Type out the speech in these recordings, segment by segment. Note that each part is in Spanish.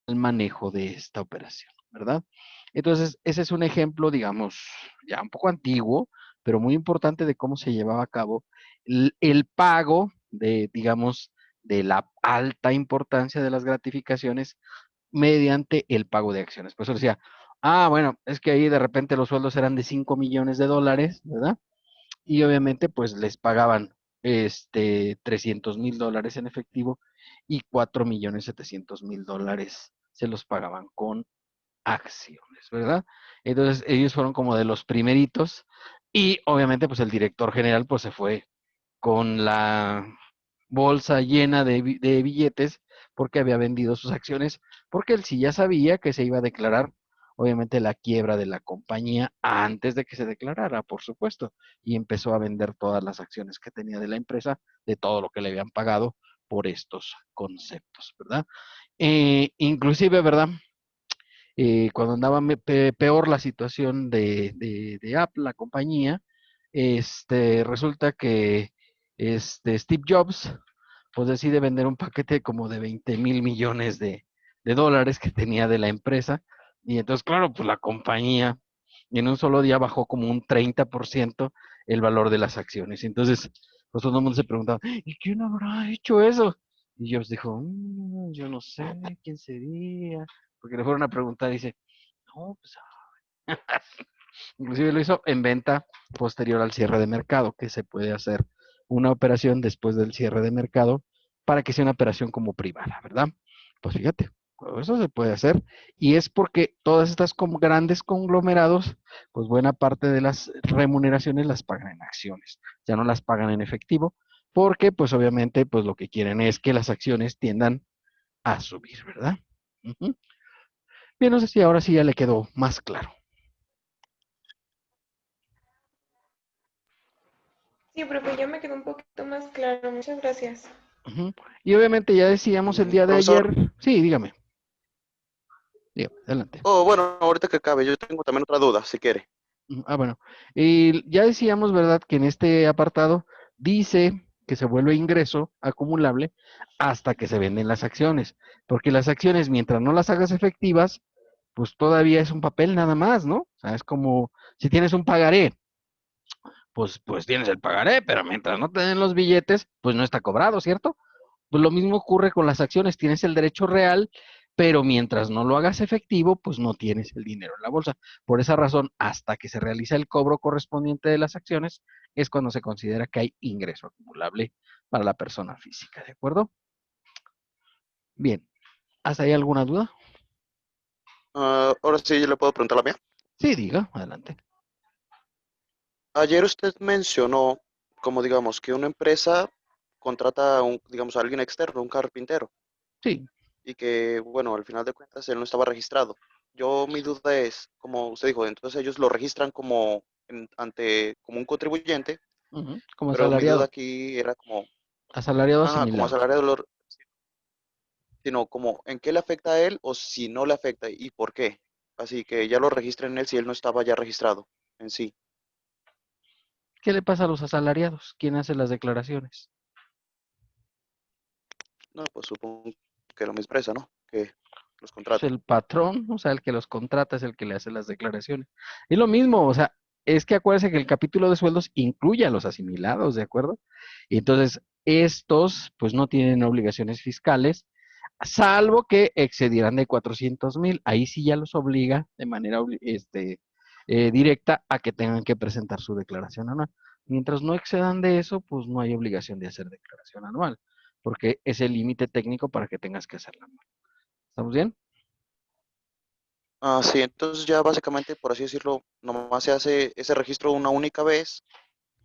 el manejo de esta operación, ¿verdad? Entonces, ese es un ejemplo, digamos, ya un poco antiguo, pero muy importante de cómo se llevaba a cabo el pago de, digamos, de la alta importancia de las gratificaciones mediante el pago de acciones. Por eso decía, bueno, es que ahí de repente los sueldos eran de 5 millones de dólares, ¿verdad? Y obviamente pues les pagaban 300,000 dólares en efectivo y 4,700,000 dólares se los pagaban con acciones, ¿verdad? Entonces ellos fueron como de los primeritos y obviamente pues el director general pues se fue con la bolsa llena de billetes porque había vendido sus acciones, porque él sí ya sabía que se iba a declarar, obviamente, la quiebra de la compañía antes de que se declarara, por supuesto, y empezó a vender todas las acciones que tenía de la empresa, de todo lo que le habían pagado por estos conceptos, ¿verdad? Inclusive, ¿verdad? Cuando andaba peor la situación de Apple, la compañía, resulta que Steve Jobs pues decide vender un paquete como de 20,000 millones de dólares que tenía de la empresa. Y entonces, claro, pues la compañía en un solo día bajó como un 30% el valor de las acciones. Entonces, pues todo el mundo se preguntaba, ¿y quién habrá hecho eso? Y Jobs dijo, yo no sé quién sería, porque le fueron a preguntar y dice, no, pues inclusive lo hizo en venta posterior al cierre de mercado, que se puede hacer una operación después del cierre de mercado para que sea una operación como privada, ¿verdad? Pues fíjate, todo eso se puede hacer y es porque todas estas grandes conglomerados, pues buena parte de las remuneraciones las pagan en acciones, ya no las pagan en efectivo, porque pues obviamente pues lo que quieren es que las acciones tiendan a subir, ¿verdad? Ujú. Bien, no sé si ahora sí ya le quedó más claro. Sí, profe, ya me quedó un poquito más claro. Muchas gracias. Ujú. Y obviamente ya decíamos el día de Profesor, ayer, sí, dígame, dígame, adelante. oh, bueno, ahorita que acabe, yo tengo también otra duda, si quiere. Bueno, y ya decíamos, ¿verdad?, que en este apartado dice que se vuelve ingreso acumulable hasta que se venden las acciones, porque las acciones, mientras no las hagas efectivas, pues todavía es un papel nada más, ¿no? O sea, es como si tienes un pagaré, pues tienes el pagaré, pero mientras no te den los billetes, pues no está cobrado, ¿cierto? Pues lo mismo ocurre con las acciones, tienes el derecho real, pero mientras no lo hagas efectivo, pues no tienes el dinero en la bolsa. Por esa razón, hasta que se realiza el cobro correspondiente de las acciones, es cuando se considera que hay ingreso acumulable para la persona física, ¿de acuerdo? Bien, ¿hasta ahí alguna duda? Ahora sí, yo le puedo preguntar la mía. Sí, diga, adelante. Ayer usted mencionó, como digamos, que una empresa contrata a un, digamos, a alguien externo, un carpintero, Sí. y que, bueno, al final de cuentas él no estaba registrado. Yo, mi duda es, como usted dijo, entonces ellos lo registran como ante, como un contribuyente, Como pero mi duda asalariado, aquí era como, asalariado ajá, como asimilado. asalariado, sino como en qué le afecta a él o si no le afecta y por qué. Así que ya lo registren en él si él no estaba ya registrado en sí. ¿Qué le pasa a los asalariados? ¿Quién hace las declaraciones? No, pues supongo que la misma empresa, ¿no? Que los Pues contrata. el patrón, o sea, el que los contrata es el que le hace las declaraciones. Y lo mismo, o sea, es que acuérdense que el capítulo de sueldos incluye a los asimilados, ¿de acuerdo? Y entonces, estos, pues no tienen obligaciones fiscales, salvo que excedieran de 400,000. Ahí sí ya los obliga de manera directa a que tengan que presentar su declaración anual. Mientras no excedan de eso, pues no hay obligación de hacer declaración anual, porque es el límite técnico para que tengas que hacerla anual. ¿Estamos bien? Ah, sí, entonces ya básicamente, por así decirlo, nomás se hace ese registro una única vez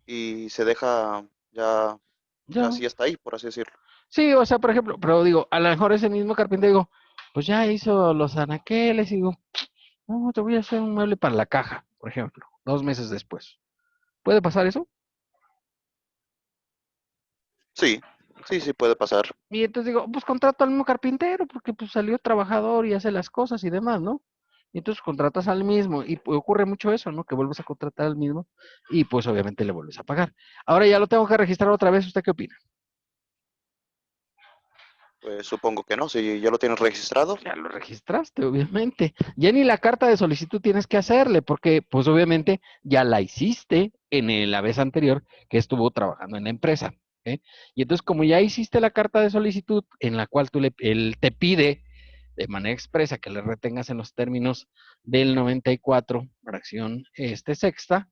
y se deja ya Ya. así hasta ahí, por así decirlo. Sí, o sea, por ejemplo, pero digo, a lo mejor ese mismo carpintero, digo, pues ya hizo los anaqueles y digo, no, te voy a hacer un mueble para la caja, por ejemplo, 2 meses después. ¿Puede pasar eso? Sí, sí, sí puede pasar. Y entonces digo, pues contrato al mismo carpintero porque pues salió trabajador y hace las cosas y demás, ¿no? Y entonces contratas al mismo y pues, ocurre mucho eso, ¿no? Que vuelves a contratar al mismo y pues obviamente le vuelves a pagar. Ahora ya lo tengo que registrar otra vez, ¿usted qué opina? Pues supongo que no, si ya lo tienes registrado. Ya lo registraste, obviamente. Ya ni la carta de solicitud tienes que hacerle, porque pues obviamente ya la hiciste en la vez anterior que estuvo trabajando en la empresa. ¿Ok? Y entonces como ya hiciste la carta de solicitud en la cual él te pide de manera expresa que le retengas en los términos del 94, fracción sexta,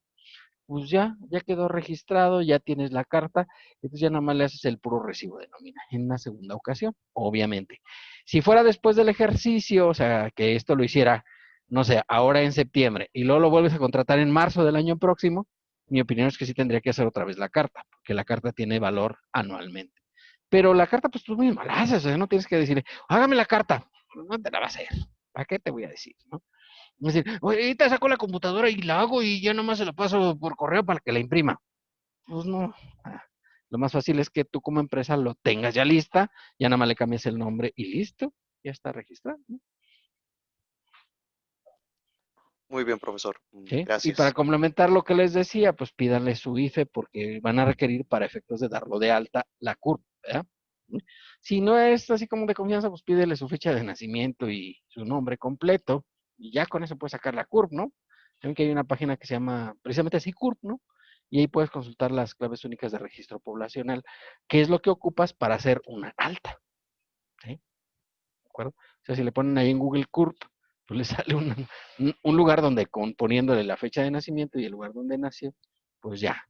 pues ya quedó registrado, ya tienes la carta, entonces ya nada más le haces el puro recibo de nómina en una segunda ocasión, obviamente. Si fuera después del ejercicio, o sea, que esto lo hiciera, no sé, ahora en septiembre, y luego lo vuelves a contratar en marzo del año próximo, mi opinión es que sí tendría que hacer otra vez la carta, porque la carta tiene valor anualmente. Pero la carta, pues tú mismo la haces, o sea, no tienes que decirle, hágame la carta, no te la va a hacer, ¿para qué te voy a decir, no? Es decir, oye, ahorita saco la computadora y la hago y ya nomás se la paso por correo para que la imprima. Pues no. Ah, lo más fácil es que tú como empresa lo tengas ya lista, ya nada más le cambias el nombre y listo, ya está registrado, ¿no? Muy bien, profesor. ¿Sí? Y para Gracias. complementar lo que les decía, pues pídanle su IFE porque van a requerir para efectos de darlo de alta la CURP, ¿verdad? Si no es así como de confianza, pues pídele su fecha de nacimiento y su nombre completo y ya con eso puedes sacar la CURP, ¿no? Saben que hay una página que se llama precisamente así CURP, ¿no? Y ahí puedes consultar las claves únicas de registro poblacional, que es lo que ocupas para hacer una alta, ¿sí? ¿De acuerdo? O sea, si le ponen ahí en Google CURP, pues le sale un lugar donde poniéndole la fecha de nacimiento y el lugar donde nació, pues ya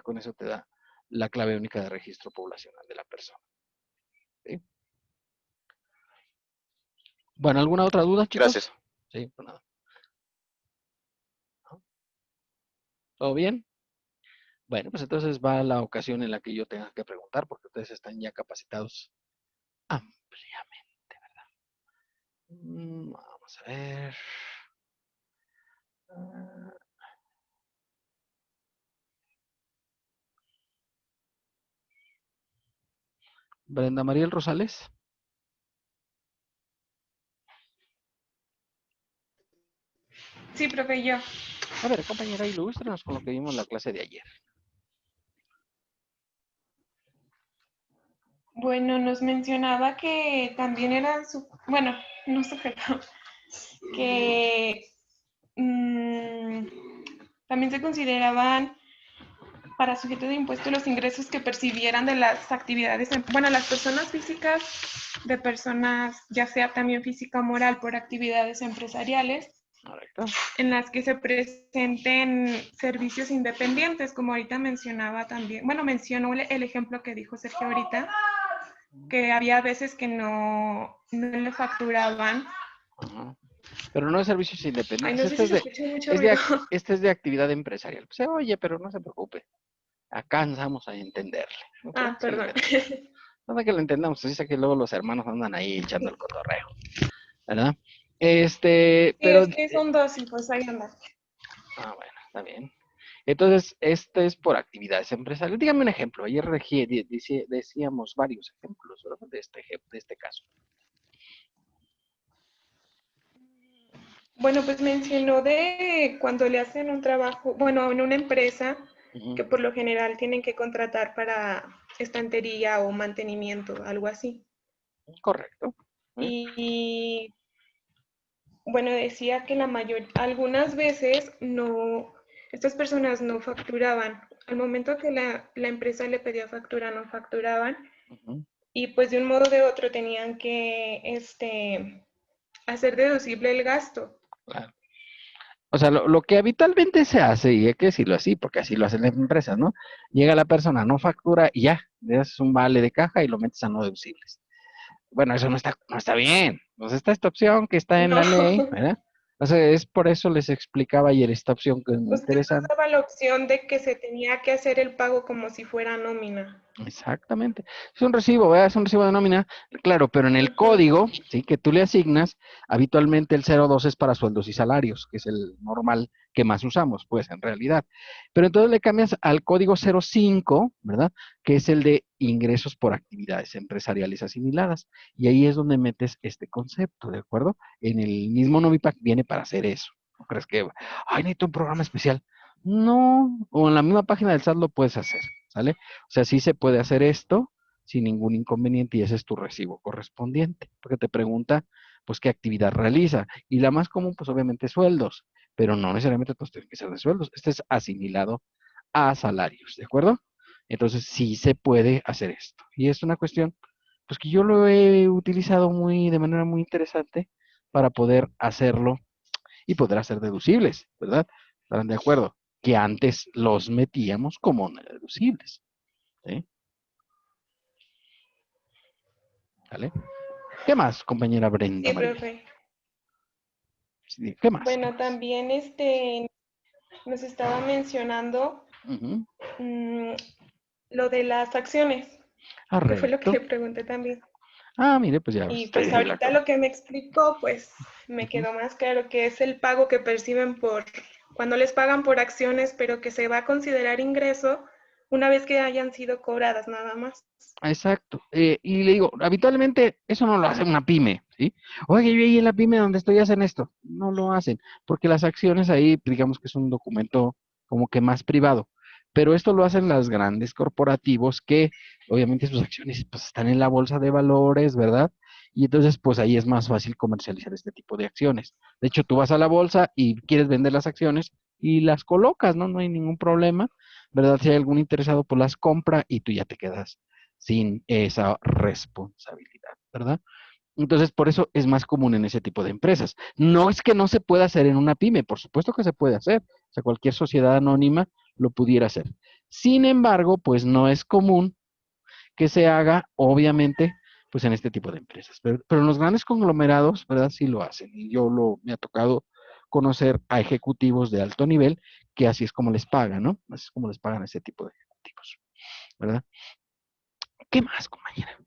con eso te da la clave única de registro poblacional de la persona, ¿sí? Bueno, ¿alguna otra duda, chicos? Gracias. Sí, pues nada. ¿No? ¿Todo bien? Bueno, pues entonces va la ocasión en la que yo tenga que preguntar, porque ustedes están ya capacitados ampliamente. Vamos a ver. Ah, Brenda Mariel Rosales. Sí, profe, yo. A ver, compañera, ilústrenos con lo que vimos en la clase de ayer. Bueno, nos mencionaba que también era su, bueno, no sujeto, que mm, también se consideraban para sujeto de impuesto los ingresos que percibieran de las actividades, bueno, las personas físicas, de personas, ya sea también física o moral, por actividades empresariales, Correcto. en las que se presenten servicios independientes, como ahorita mencionaba también, bueno, mencionó el ejemplo que dijo Sergio ahorita, que había veces que no le facturaban. Ajá. Pero no de servicios Ay, independientes, no sé si se escucha mucho ruido. este es de actividad empresarial. Pues, oye, pero no se preocupe. Acá vamos a entenderle. ¿Ok? Ah, Sí le perdón. entendemos. Nada que lo entendamos. Dice que luego los hermanos andan ahí echando el cotorreo. ¿Verdad? Sí, Pero, es que son dos y pues ahí anda. bueno, está bien. Entonces, este es por actividades empresariales. Dígame un ejemplo. Ayer decíamos varios ejemplos, ¿verdad? De este caso. Bueno, pues mencionó de cuando le hacen un trabajo, bueno, en una empresa Ujú. que por lo general tienen que contratar para estantería o mantenimiento, algo así. Correcto. ¿Eh? Y bueno, decía que algunas veces no, estas personas no facturaban. Al momento que la empresa le pedía factura, no facturaban. Ujú. Y pues de un modo o de otro tenían que hacer deducible el gasto. Claro. O sea, lo que habitualmente se hace, y hay que decirlo así, porque así lo hacen las empresas, ¿no? Llega la persona, no factura y ya, le das un vale de caja y lo metes a no deducibles. Bueno, eso no está bien. Pues está esta opción que está en No, la ley, ¿verdad? O sea, es por eso les explicaba ayer esta opción que es muy usted nos interesante. daba la opción de que se tenía que hacer el pago como si fuera nómina. Exactamente. Es un recibo, ¿verdad? Es un recibo de nómina, claro, pero en el Ujú. código, sí, que tú le asignas, habitualmente el 02 es para sueldos y salarios, que es el normal que más usamos, pues, en realidad. Pero entonces le cambias al código 05, ¿verdad? Que es el de ingresos por actividades empresariales asimiladas. Y ahí es donde metes este concepto, ¿de acuerdo? En el mismo Novipac viene para hacer eso. ¿No crees que, ay, necesito un programa especial? No, o en la misma página del SAT lo puedes hacer, ¿sale? O sea, sí se puede hacer esto, sin ningún inconveniente y ese es tu recibo correspondiente, porque te pregunta, pues, qué actividad realiza. Y la más común, pues, obviamente, sueldos, pero no necesariamente todos tienen que ser de sueldos. Este es asimilado a salarios, ¿de acuerdo? Entonces, sí se puede hacer esto. Y es una cuestión, pues, que yo lo he utilizado de manera muy interesante para poder hacerlo y poder hacer deducibles, ¿verdad? ¿Estarán de acuerdo? Que antes los metíamos como no deducibles, ¿sí? ¿Vale? ¿Qué más, compañera Brenda Sí, María? profe. Sí, ¿qué más? ¿Qué Bueno, más? también nos estaba mencionando Ujú. mm, lo de las acciones, que fue lo que Correcto. le pregunté también. Ah, mire, pues ya Y usted pues se la ahorita acabó. lo que me explicó, pues me Ujú. quedó más claro que es el pago que perciben cuando les pagan por acciones, pero que se va a considerar ingreso una vez que hayan sido cobradas nada más. Exacto. Y le digo, habitualmente eso no lo hace una pyme, ¿sí? Oye, yo ahí en la pyme donde estoy hacen esto. No lo hacen, porque las acciones ahí, digamos que es un documento como que más privado. Pero esto lo hacen las grandes corporativos que obviamente sus acciones pues están en la bolsa de valores, ¿verdad? Y entonces pues ahí es más fácil comercializar este tipo de acciones. De hecho, tú vas a la bolsa y quieres vender las acciones y las colocas, ¿no? No hay ningún problema, ¿verdad? Si hay algún interesado, pues las compra y tú ya te quedas sin esa responsabilidad, ¿verdad? Entonces, por eso es más común en ese tipo de empresas. No es que no se pueda hacer en una pyme, por supuesto que se puede hacer. O sea, cualquier sociedad anónima lo pudiera hacer. Sin embargo, pues no es común que se haga, obviamente, pues en este tipo de empresas. Pero en los grandes conglomerados, ¿verdad? Sí lo hacen. Y me ha tocado conocer a ejecutivos de alto nivel que así es como les pagan, ¿no? Así es como les pagan a ese tipo de ejecutivos, ¿verdad? ¿Qué más, compañera?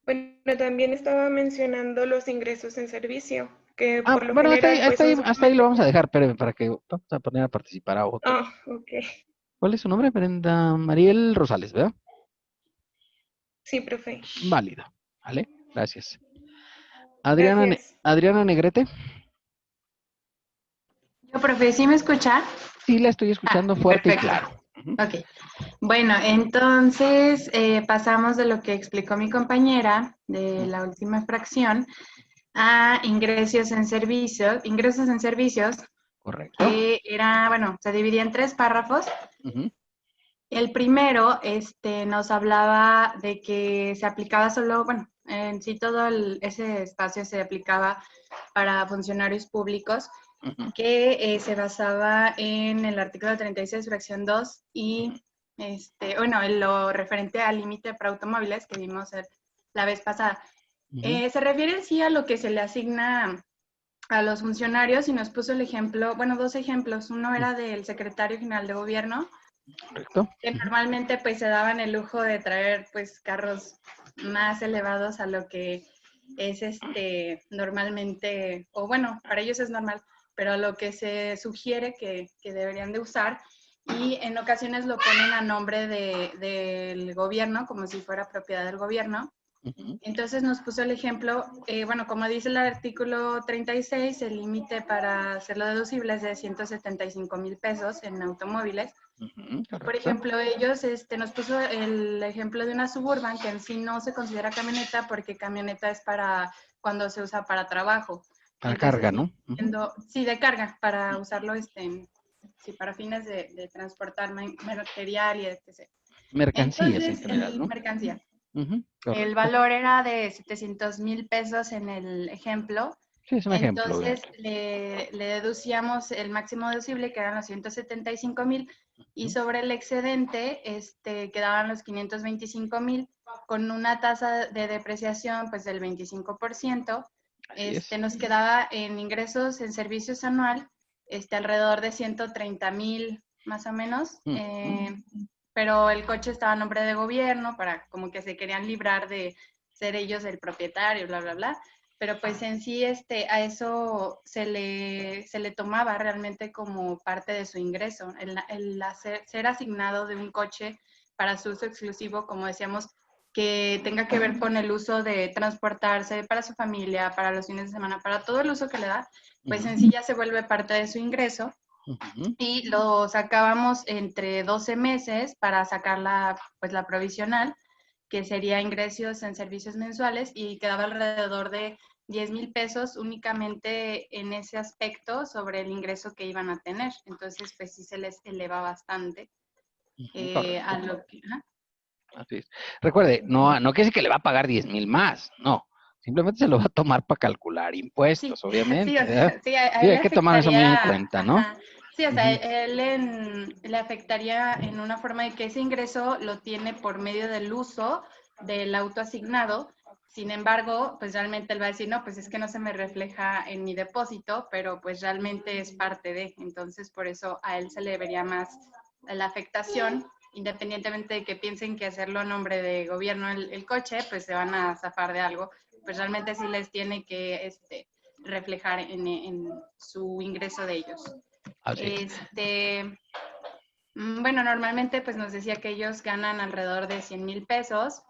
Bueno, también estaba mencionando los ingresos en servicio, que Ah, por lo bueno, general pues son hasta ahí lo solamente... vamos a dejar, espérame, para que vamos a poner a participar a otro. Ah, ok. ¿Cuál es su nombre? Brenda Mariel Rosales, ¿verdad? Sí, profe. Válido. ¿Vale? Gracias. Gracias. Adriana Negrete. Yo, profe, ¿sí me escucha? Sí, la estoy Ah, escuchando fuerte y perfecto. claro. Ujú. Ok. Bueno, entonces pasamos de lo que explicó mi compañera de la última fracción a ingresos en servicios, Correcto. que era, bueno, se dividía en 3 párrafos. Ujú. El primero nos hablaba de que se aplicaba solo, bueno, en sí ese espacio se aplicaba para funcionarios públicos, Ujú. que se basaba en el artículo 36, fracción 2, y bueno, en lo referente al límite para automóviles que vimos la vez pasada. Ujú. Se refiere en sí a lo que se le asigna a los funcionarios y nos puso el ejemplo, bueno, 2 ejemplos. Uno era del secretario general de gobierno, Correcto. que Ujú. normalmente pues se daban el lujo de traer pues carros más elevados a lo que es normalmente, o bueno, para ellos es normal, pero lo que se sugiere que deberían de usar, y en ocasiones lo ponen a nombre del gobierno, como si fuera propiedad del gobierno. Ujú. Entonces nos puso el ejemplo, bueno, como dice el artículo 36, el límite para hacerlo deducible es de 175,000 pesos en automóviles. Ujú. Y por Correcto. ejemplo, ellos nos puso el ejemplo de una Suburban, que en sí no se considera camioneta porque camioneta es para cuando se usa para trabajo. Para Entonces, carga, ¿no? Ujú. sí, de carga, para usarlo sí, para fines de transportar material y etc. Mercancías en Entonces, general, ¿no? mercancía. Ujú. El Correcto. valor era de 700,000 pesos en el ejemplo. Sí, es un ejemplo, Entonces obviamente. le deducíamos el máximo deducible, que eran los 175,000, y Ujú. sobre el excedente quedaban los 525,000, con una tasa de depreciación pues del 25%. Así es. Nos quedaba en ingresos en servicios anual alrededor de 130,000 más o menos. Ujú. Pero el coche estaba a nombre de gobierno, para como que se querían librar de ser ellos el propietario, bla, bla, bla. Pero pues en sí a eso se le tomaba realmente como parte de su ingreso, ser asignado de un coche para su uso exclusivo, como decíamos, que tenga que ver con el uso de transportarse para su familia, para los fines de semana, para todo el uso que le da, pues en Ujú. sí ya se vuelve parte de su ingreso. Ujú. y lo sacábamos entre 12 meses para sacar la provisional, que sería ingresos en servicios mensuales, y quedaba alrededor de 10,000 pesos únicamente en ese aspecto sobre el ingreso que iban a tener. Entonces, pues sí se les eleva bastante Ujú, a correcto. lo que... Ajá. Así es. Recuerde, no quiere decir que le va a pagar 10,000 más, no. Simplemente se lo va a tomar para calcular Sí, impuestos, sí, obviamente, o ¿verdad? sea, sí, a Sí, él le hay que tomar eso muy en afectaría, cuenta, ¿no? ajá, sí, o sea, Ujú. le afectaría en una forma de que ese ingreso lo tiene por medio del uso del auto asignado. Sin embargo, pues realmente él va a decir, no, pues es que no se me refleja en mi depósito, pero pues realmente es parte de, entonces por eso a él se le vería más la afectación, independientemente de que piensen que hacerlo a nombre de gobierno el coche, pues se van a zafar de algo, pues realmente sí les tiene que reflejar en su ingreso de ellos. Así es. Bueno, normalmente pues nos decía que ellos ganan alrededor de 100,000 pesos.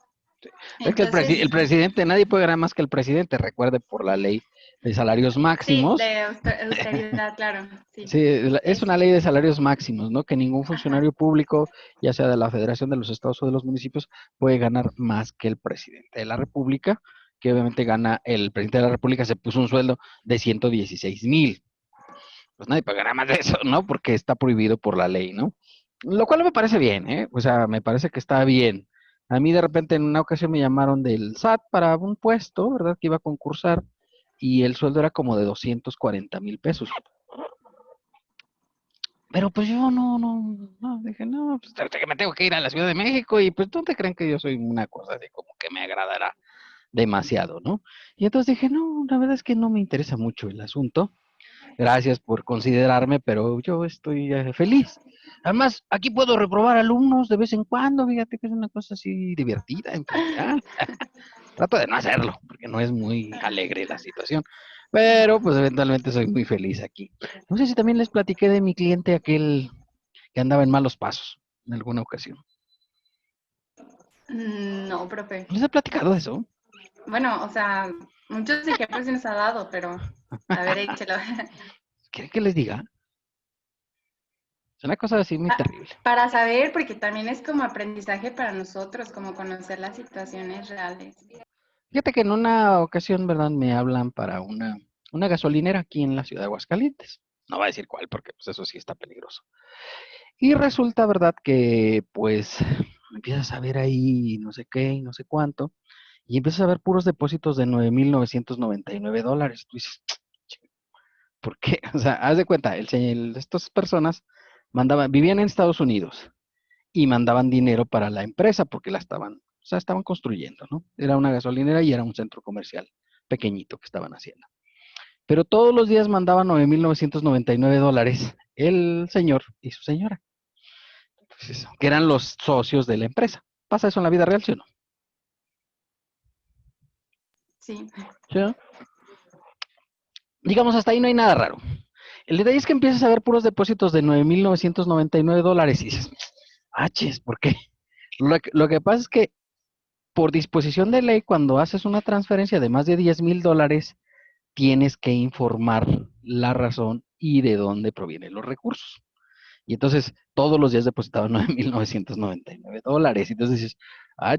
Es que Entonces, el presidente, nadie puede ganar más que el presidente, recuerde por la ley de salarios sí, máximos. de austeridad, claro, sí. Sí, es una ley de salarios máximos, ¿no? Que ningún Ajá, funcionario público, ya sea de la Federación de los Estados o de los municipios, puede ganar más que el presidente de la República, que obviamente gana, el presidente de la República se puso un sueldo de 116,000. Pues nadie pagará más de eso, ¿no? Porque está prohibido por la ley, ¿no? Lo cual me parece bien, ¿eh? O sea, me parece que está bien. A mí de repente en una ocasión me llamaron del SAT para un puesto, ¿verdad? Que iba a concursar y el sueldo era como de 240,000 pesos. Pero pues yo no, dije, no, pues ahorita que me tengo que ir a la Ciudad de México y pues ¿dónde creen que yo soy una cosa así como que me agradará demasiado, ¿no? Y entonces dije, no, la verdad es que no me interesa mucho el asunto. Gracias por considerarme, pero yo estoy feliz. Además, aquí puedo reprobar alumnos de vez en cuando, fíjate que es una cosa así divertida en general. Trato de no hacerlo, porque no es muy alegre la situación. Pero pues eventualmente soy muy feliz aquí. No sé si también les platiqué de mi cliente aquel que andaba en malos pasos en alguna ocasión. no, profe. ¿Les he platicado de eso? Bueno, o sea, muchos ejemplos sí nos ha dado, pero a ver, échelo. ¿Quieren que les diga? Es una cosa así muy terrible. Para saber, porque también es como aprendizaje para nosotros, como conocer las situaciones reales. Fíjate que en una ocasión, ¿verdad? Me hablan para una gasolinera aquí en la ciudad de Aguascalientes. No voy a decir cuál, porque pues eso sí está peligroso. Y resulta, ¿verdad? Que pues empiezas a ver ahí no sé qué y no sé cuánto. Y empiezas a ver puros depósitos de $9,999. Tú dices, ¿por qué? O sea, haz de cuenta, estas personas vivían en Estados Unidos y mandaban dinero para la empresa porque la estaban, o sea, estaban construyendo, ¿no? Era una gasolinera y era un centro comercial pequeñito que estaban haciendo. Pero todos los días mandaban $9,999 el señor y su señora, pues que eran los socios de la empresa. ¿Pasa eso en la vida real, sí o no? Sí. ¿Sí? Digamos, hasta ahí no hay nada raro. El detalle es que empiezas a ver puros depósitos de $9,999 y dices, ches, ¿por qué? Lo que pasa es que por disposición de ley, cuando haces una transferencia de más de $10,000, tienes que informar la razón y de dónde provienen los recursos. Y entonces todos los días depositaban $9,999. Y entonces dices,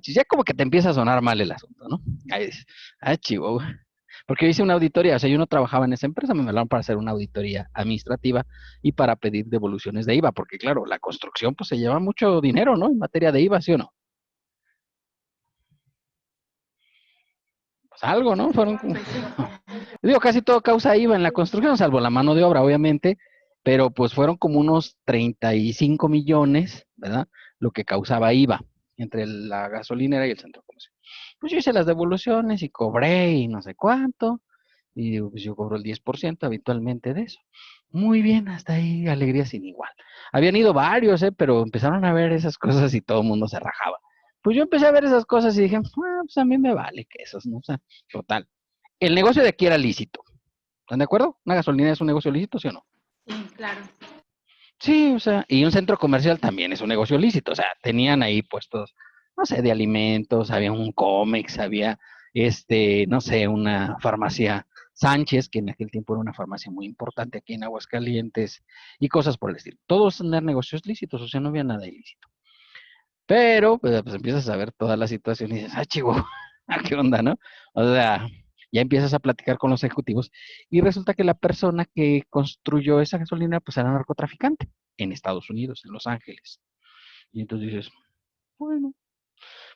ya como que te empieza a sonar mal el asunto, ¿no? Ahí dices, chivo. Porque yo hice una auditoría, o sea, yo no trabajaba en esa empresa, me hablaron para hacer una auditoría administrativa y para pedir devoluciones de IVA, porque claro, la construcción pues se lleva mucho dinero, ¿no? En materia de IVA, ¿sí o no? Pues algo, ¿no? Pues sí. Digo, casi todo causa IVA en la construcción, salvo la mano de obra, obviamente, pero pues fueron como unos 35 millones, ¿verdad? Lo que causaba IVA entre la gasolinera y el centro comercial. Pues yo hice las devoluciones y cobré y no sé cuánto, y digo, pues yo cobro el 10% habitualmente de eso. Muy bien, hasta ahí alegría sin igual. Habían ido varios, pero empezaron a ver esas cosas y todo el mundo se rajaba. Pues yo empecé a ver esas cosas y dije, pues a mí me vale que esos, ¿no? O sea, total. El negocio de aquí era lícito. ¿Están de acuerdo? ¿Una gasolinera es un negocio lícito, sí o no? Sí, claro. Sí, o sea, y un centro comercial también es un negocio lícito. O sea, tenían ahí puestos, no sé, de alimentos, había un cómics, había, no sé, una farmacia Sánchez, que en aquel tiempo era una farmacia muy importante aquí en Aguascalientes, y cosas por el estilo. Todos eran negocios lícitos, o sea, no había nada ilícito. Pero, pues empiezas a ver toda la situación y dices, ah, chivo, ¿qué onda, no? O sea, ya empiezas a platicar con los ejecutivos y resulta que la persona que construyó esa gasolina, pues era narcotraficante en Estados Unidos, en Los Ángeles. Y entonces dices, bueno,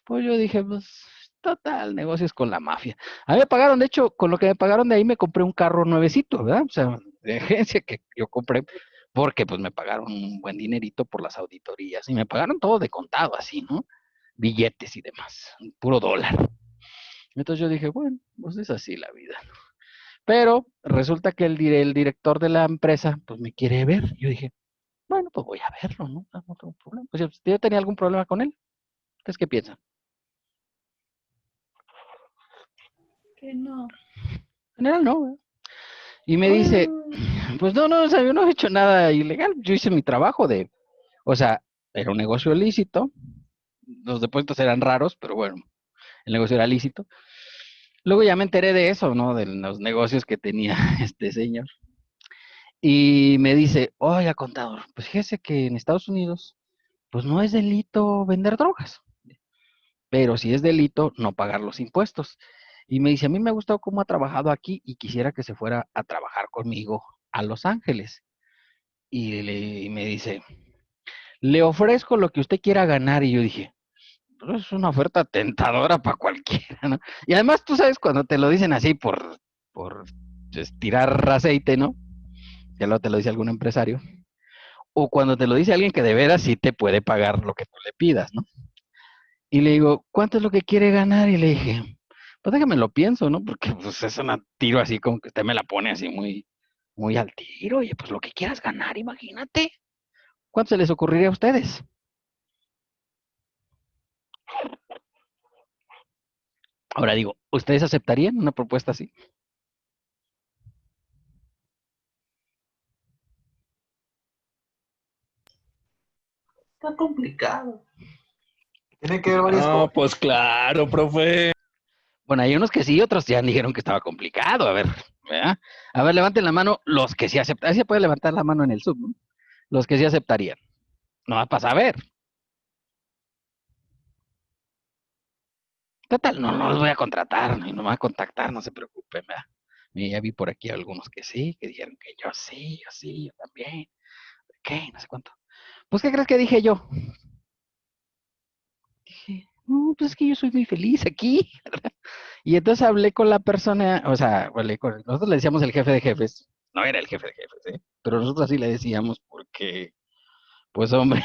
pues yo dije, pues, total, negocios con la mafia. A mí me pagaron, de hecho, con lo que me pagaron de ahí me compré un carro nuevecito, ¿verdad? O sea, de agencia que yo compré, porque pues me pagaron un buen dinerito por las auditorías y me pagaron todo de contado, así, ¿no? Billetes y demás, puro dólar. Entonces yo dije, bueno, pues es así la vida. Pero resulta que el director de la empresa, pues me quiere ver. Yo dije, bueno, pues voy a verlo, ¿no? No tengo problema. Pues yo tenía algún problema con él. ¿Ustedes qué piensan? Que no. En general no, ¿eh? Y me dice, pues no, o sea, yo no he hecho nada ilegal. Yo hice mi trabajo o sea, era un negocio lícito. Los depósitos eran raros, pero bueno, el negocio era lícito. Luego ya me enteré de eso, ¿no? De los negocios que tenía este señor. Y me dice, oiga, contador, pues fíjese que en Estados Unidos, pues no es delito vender drogas, pero sí es delito no pagar los impuestos. Y me dice, a mí me ha gustado cómo ha trabajado aquí y quisiera que se fuera a trabajar conmigo a Los Ángeles. Y me dice, le ofrezco lo que usted quiera ganar. Y yo dije, pues es una oferta tentadora para cualquiera, ¿no? Y además tú sabes cuando te lo dicen así por tirar aceite, ¿no? Ya lo te lo dice algún empresario. O cuando te lo dice alguien que de veras sí te puede pagar lo que tú le pidas, ¿no? Y le digo, ¿cuánto es lo que quiere ganar? Y le dije, pues déjame lo pienso, ¿no? Porque pues es un tiro así como que usted me la pone así muy al tiro. Oye, pues lo que quieras ganar, imagínate. ¿Cuánto se les ocurriría a ustedes? Ahora digo, ¿ustedes aceptarían una propuesta así? Está complicado. Tiene que haber varias No, cosas. pues claro, profe. Bueno, hay unos que sí, otros ya dijeron que estaba complicado. A ver, ¿verdad? A ver, levanten la mano los que sí aceptan. Ahí se puede levantar la mano en el sub, ¿no? Los que sí aceptarían. No va a pasar a ver. Total, no los voy a contratar, no me voy a contactar, no se preocupen, ¿verdad? Y ya vi por aquí algunos que sí, que dijeron que yo sí, yo también. ¿Qué? No sé cuánto. Pues, ¿qué crees que dije yo? Dije, no, pues es que yo soy muy feliz aquí. Y entonces hablé con la persona, o sea, nosotros le decíamos el jefe de jefes, no era el jefe de jefes, ¿eh? Pero nosotros así le decíamos porque, pues hombre,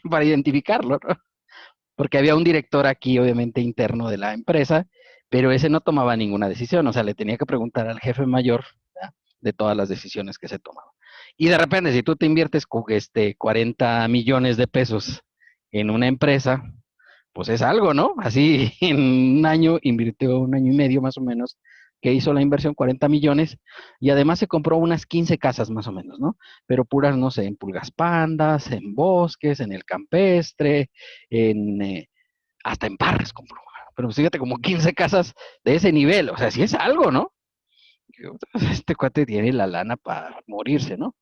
para identificarlo, ¿no? Porque había un director aquí, obviamente interno de la empresa, pero ese no tomaba ninguna decisión, o sea, le tenía que preguntar al jefe mayor, ¿verdad?, de todas las decisiones que se tomaban. Y de repente, si tú te inviertes 40 millones de pesos en una empresa, pues es algo, ¿no? Así en un año invirtió un año y medio más o menos, que hizo la inversión 40 millones y además se compró unas 15 casas más o menos, ¿no? Pero puras, no sé, en pulgas pandas, en bosques, en el campestre, hasta en Parras compró. Pero pues fíjate, como 15 casas de ese nivel, o sea, sí es algo, ¿no? Este cuate tiene la lana para morirse, ¿no?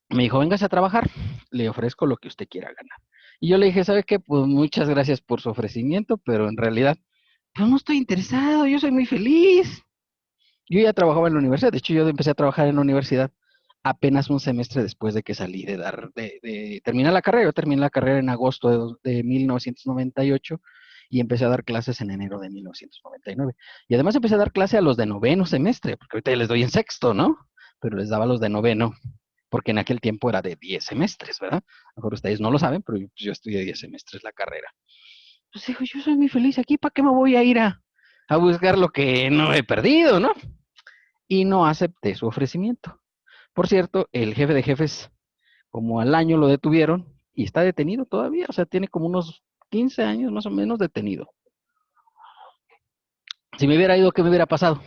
Me dijo, véngase a trabajar, le ofrezco lo que usted quiera ganar. Y yo le dije, ¿sabe qué? Pues muchas gracias por su ofrecimiento, pero en realidad, pues no estoy interesado, yo soy muy feliz. Yo ya trabajaba en la universidad, de hecho yo empecé a trabajar en la universidad apenas un semestre después de que salí de terminar la carrera. Yo terminé la carrera en agosto de 1998 y empecé a dar clases en enero de 1999. Y además empecé a dar clase a los de noveno semestre, porque ahorita ya les doy en sexto, ¿no? Pero les daba a los de noveno, porque en aquel tiempo era de 10 semestres, ¿verdad? A lo mejor ustedes no lo saben, pero yo estudié 10 semestres la carrera. Pues dijo, yo soy muy feliz aquí, ¿para qué me voy a ir a buscar lo que no he perdido, ¿no? Y no acepté su ofrecimiento. Por cierto, el jefe de jefes, como al año lo detuvieron y está detenido todavía, o sea, tiene como unos 15 años más o menos detenido. Si me hubiera ido, ¿qué me hubiera pasado?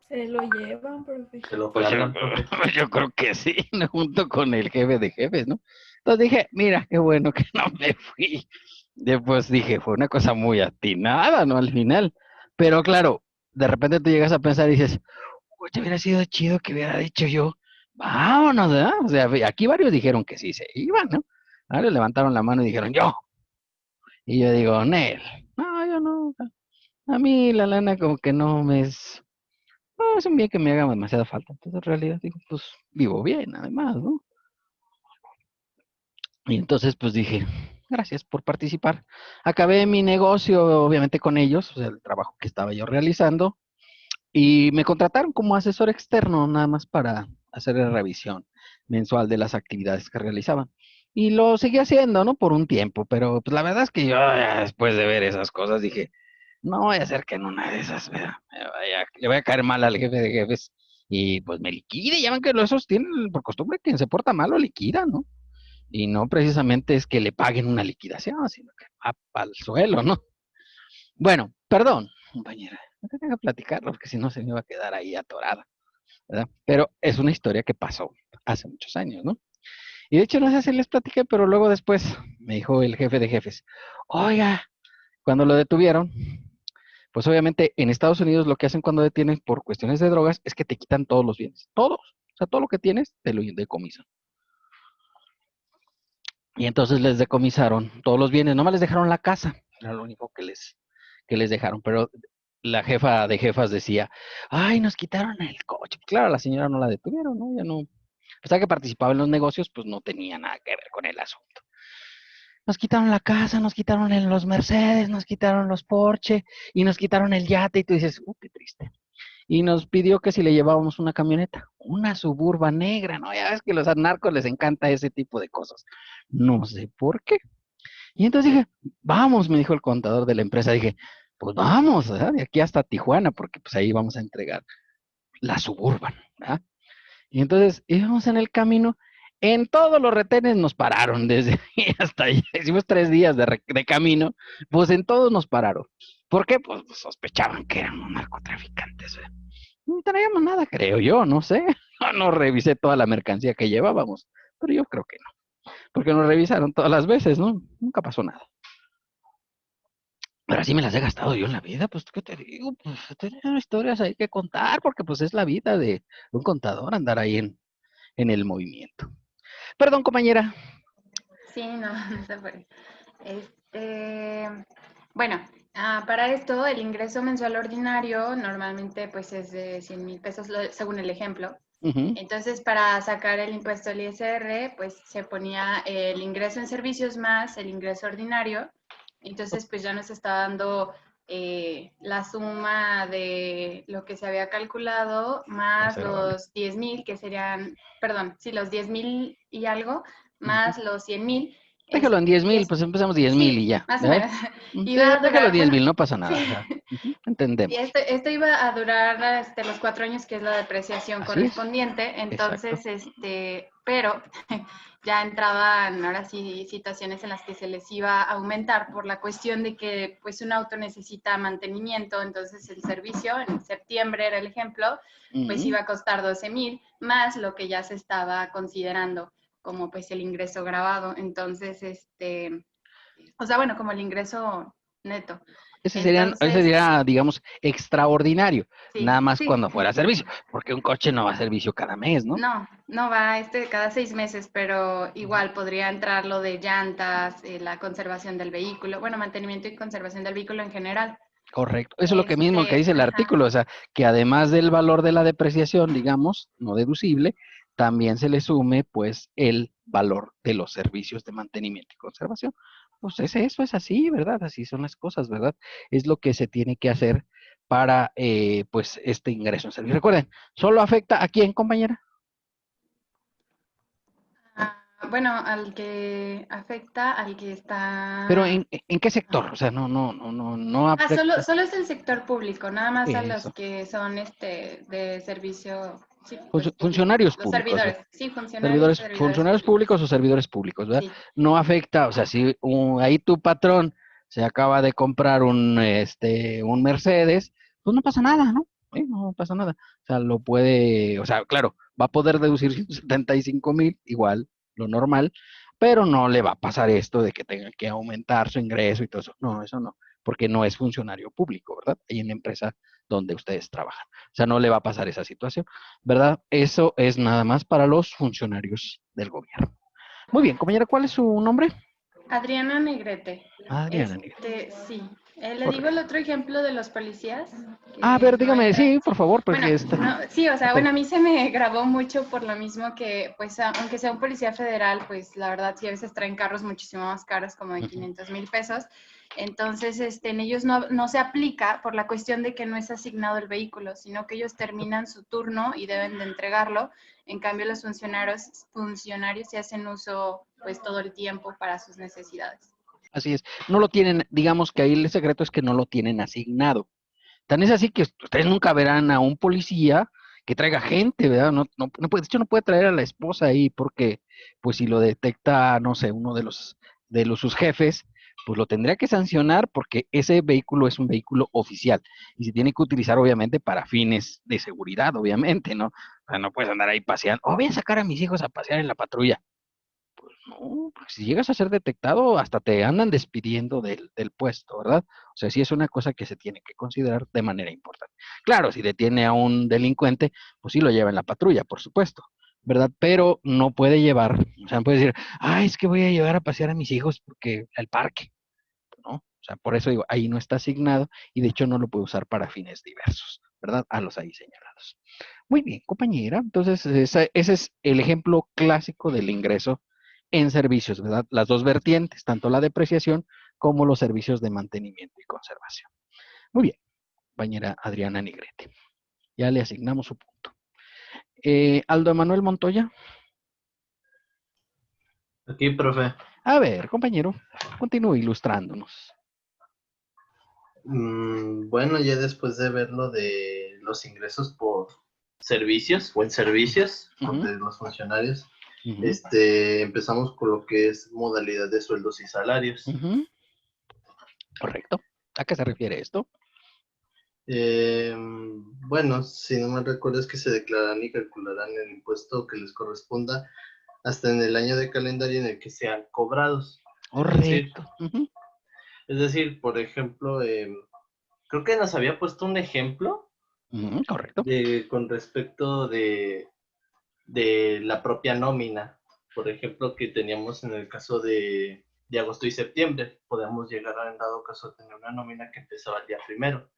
Se lo llevan, profe. Se lo Pues cargan, profe. yo creo que sí, junto con el jefe de jefes, ¿no? Entonces dije, mira, qué bueno que no me fui. Después dije, fue una cosa muy atinada, ¿no? Al final. Pero claro, de repente tú llegas a pensar y dices, oye, hubiera sido chido que hubiera dicho yo, vámonos, ¿verdad? O sea, aquí varios dijeron que sí se iban, ¿no? Varios levantaron la mano y dijeron, yo. Y yo digo, Nel, no, yo no. A mí la lana como que no me es, no, es un bien que me haga demasiada falta. Entonces, en realidad, digo, pues vivo bien, además, ¿no? Y entonces, pues dije, gracias por participar. Acabé mi negocio, obviamente, con ellos, o sea, el trabajo que estaba yo realizando, y me contrataron como asesor externo, nada más para hacer la revisión mensual de las actividades que realizaban. Y lo seguí haciendo, ¿no? Por un tiempo, pero pues la verdad es que yo ya después de ver esas cosas dije, no voy a hacer que en una de esas, ¿verdad? Le voy a caer mal al jefe de jefes y pues me liquide. Ya ven que esos tienen por costumbre quien se porta mal lo liquida, ¿no? Y no precisamente es que le paguen una liquidación, sino que va al suelo, ¿no? Bueno, perdón, compañera, no te tengo que platicarlo porque si no se me va a quedar ahí atorada, ¿verdad? Pero es una historia que pasó hace muchos años, ¿no? Y de hecho no sé si les platiqué, pero luego después me dijo el jefe de jefes, oiga, cuando lo detuvieron, pues obviamente en Estados Unidos lo que hacen cuando detienen por cuestiones de drogas es que te quitan todos los bienes, todos, o sea, todo lo que tienes te lo decomisan. Y entonces les decomisaron todos los bienes, nomás les dejaron la casa, era lo único que les dejaron, pero la jefa de jefas decía, ay, nos quitaron el coche. Claro, la señora no la detuvieron, ¿no? Ya no, o sea que participaba en los negocios, pues no tenía nada que ver con el asunto. Nos quitaron la casa, nos quitaron los Mercedes, nos quitaron los Porsche y nos quitaron el yate y tú dices, qué triste. Y nos pidió que si le llevábamos una camioneta, una Suburban negra, ¿no? Ya ves que a los narcos les encanta ese tipo de cosas. No sé por qué. Y entonces dije, vamos, me dijo el contador de la empresa. Dije, pues vamos, ¿verdad? De aquí hasta Tijuana, porque pues ahí vamos a entregar la Suburban, ¿verdad? Y entonces íbamos en el camino, en todos los retenes nos pararon, desde ahí hasta allá. Hicimos 3 días de camino, pues en todos nos pararon. ¿Por qué? Pues sospechaban que éramos narcotraficantes, ¿verdad? No traíamos nada, creo yo, no sé. No revisé toda la mercancía que llevábamos, pero yo creo que no, porque nos revisaron todas las veces, ¿no? Nunca pasó nada. Pero así me las he gastado yo en la vida, pues, ¿qué te digo? Pues, tener historias hay que contar, porque pues es la vida de un contador andar ahí en el movimiento. Perdón, compañera. Sí, no, no se puede. Bueno, para esto el ingreso mensual ordinario normalmente pues es de 100,000 pesos según el ejemplo. Ujú. Entonces, para sacar el impuesto del ISR, pues se ponía el ingreso en servicios más el ingreso ordinario. Entonces, pues ya nos está dando la suma de lo que se había calculado más los 10,000, que serían, perdón, sí, los 10,000 y algo, más los 100,000. Déjalo en 10,000, pues empezamos 10,000 y Sí, ya. más o ¿Eh? menos. Sí, Iba a déjalo durar, 10,000, bueno, no pasa nada. sí. O sea, Y entendemos. esto iba a durar los 4 años, que es la depreciación Así es. correspondiente. Exacto. Entonces, pero ya entraban ahora sí situaciones en las que se les iba a aumentar por la cuestión de que pues un auto necesita mantenimiento. Entonces el servicio en septiembre era el ejemplo, pues Ujú. iba a costar 12,000 más lo que ya se estaba considerando como pues el ingreso grabado. Entonces, o sea, bueno, como el ingreso neto. Ese Entonces, sería, digamos, extraordinario, sí, nada más sí. cuando fuera servicio, porque un coche no va a servicio cada mes, ¿no? No, no va cada 6 meses, pero igual podría entrar lo de llantas, la conservación del vehículo, bueno, mantenimiento y conservación del vehículo en general. Correcto. Eso es lo que mismo que dice el Ajá, artículo, o sea, que además del valor de la depreciación, digamos, no deducible, también se le sume, pues, el valor de los servicios de mantenimiento y conservación. Pues eso es así, ¿verdad? Así son las cosas, ¿verdad? Es lo que se tiene que hacer para, pues, este ingreso en servicio. Recuerden, solo afecta a quién, compañera. bueno, al que afecta, al que Pero está... ¿en qué sector? O sea, no afecta. Solo es el sector público, nada más a los Eso. que son de servicio, sí, pues público. Funcionarios Los públicos, servidores, sí, funcionarios, servidores funcionarios públicos. públicos o servidores públicos, ¿verdad? Sí. No afecta, o sea, si ahí tu patrón se acaba de comprar un Mercedes, pues no pasa nada, ¿no? No pasa nada. O sea, lo puede, o sea, claro, va a poder deducir 175,000, igual, lo normal, pero no le va a pasar esto de que tenga que aumentar su ingreso y todo eso. No, eso no, porque no es funcionario público, ¿verdad? Hay en la empresa donde ustedes trabajan. O sea, no le va a pasar esa situación, ¿verdad? Eso es nada más para los funcionarios del gobierno. Muy bien, compañera, ¿cuál es su nombre? Adriana Negrete. Adriana Negrete. Sí. Le Correcto. digo el otro ejemplo de los policías. A que ver, no dígame, entra. sí, por favor, porque Bueno, está. no, sí, o sea, bueno, a mí se me grabó mucho por lo mismo que, pues, aunque sea un policía federal, pues, la verdad, sí, a veces traen carros muchísimo más caros, como de 500,000 pesos. Entonces, en ellos no se aplica por la cuestión de que no es asignado el vehículo, sino que ellos terminan su turno y deben de entregarlo. En cambio, los funcionarios se hacen uso, pues, todo el tiempo para sus necesidades. Así es. No lo tienen, digamos que ahí el secreto es que no lo tienen asignado. Tan es así que ustedes nunca verán a un policía que traiga gente, ¿verdad? No puede, de hecho, no puede traer a la esposa ahí porque, pues, si lo detecta, no sé, uno de sus jefes, pues lo tendría que sancionar porque ese vehículo es un vehículo oficial y se tiene que utilizar, obviamente, para fines de seguridad, obviamente, ¿no? O sea, no puedes andar ahí paseando. Oh, voy a sacar a mis hijos a pasear en la patrulla. No, porque si llegas a ser detectado, hasta te andan despidiendo del puesto, ¿verdad? O sea, sí es una cosa que se tiene que considerar de manera importante. Claro, si detiene a un delincuente, pues sí lo lleva en la patrulla, por supuesto, ¿verdad? Pero no puede llevar, o sea, no puede decir, ay, es que voy a llevar a pasear a mis hijos porque al parque, ¿no? O sea, por eso digo, ahí no está asignado y de hecho no lo puede usar para fines diversos, ¿verdad? A los ahí señalados. Muy bien, compañera. Entonces, ese es el ejemplo clásico del ingreso en servicios, ¿verdad? Las dos vertientes, tanto la depreciación como los servicios de mantenimiento y conservación. Muy bien, compañera Adriana Negrete. Ya le asignamos su punto. Aldo Emanuel Montoya. Aquí, profe. A ver, compañero, continúe ilustrándonos. Bueno, ya después de ver lo de los ingresos por servicios o en servicios de los funcionarios, empezamos con lo que es modalidad de sueldos y salarios. Correcto. ¿A qué se refiere esto? Bueno, si no me recuerdo es que se declararán y calcularán el impuesto que les corresponda hasta en el año de calendario en el que sean cobrados. Correcto. Es decir, por ejemplo, creo que nos había puesto un ejemplo correcto. Con respecto de la propia nómina. Por ejemplo, que teníamos en el caso de agosto y septiembre. Podíamos llegar a, en dado caso, a tener una nómina que empezaba el día 1.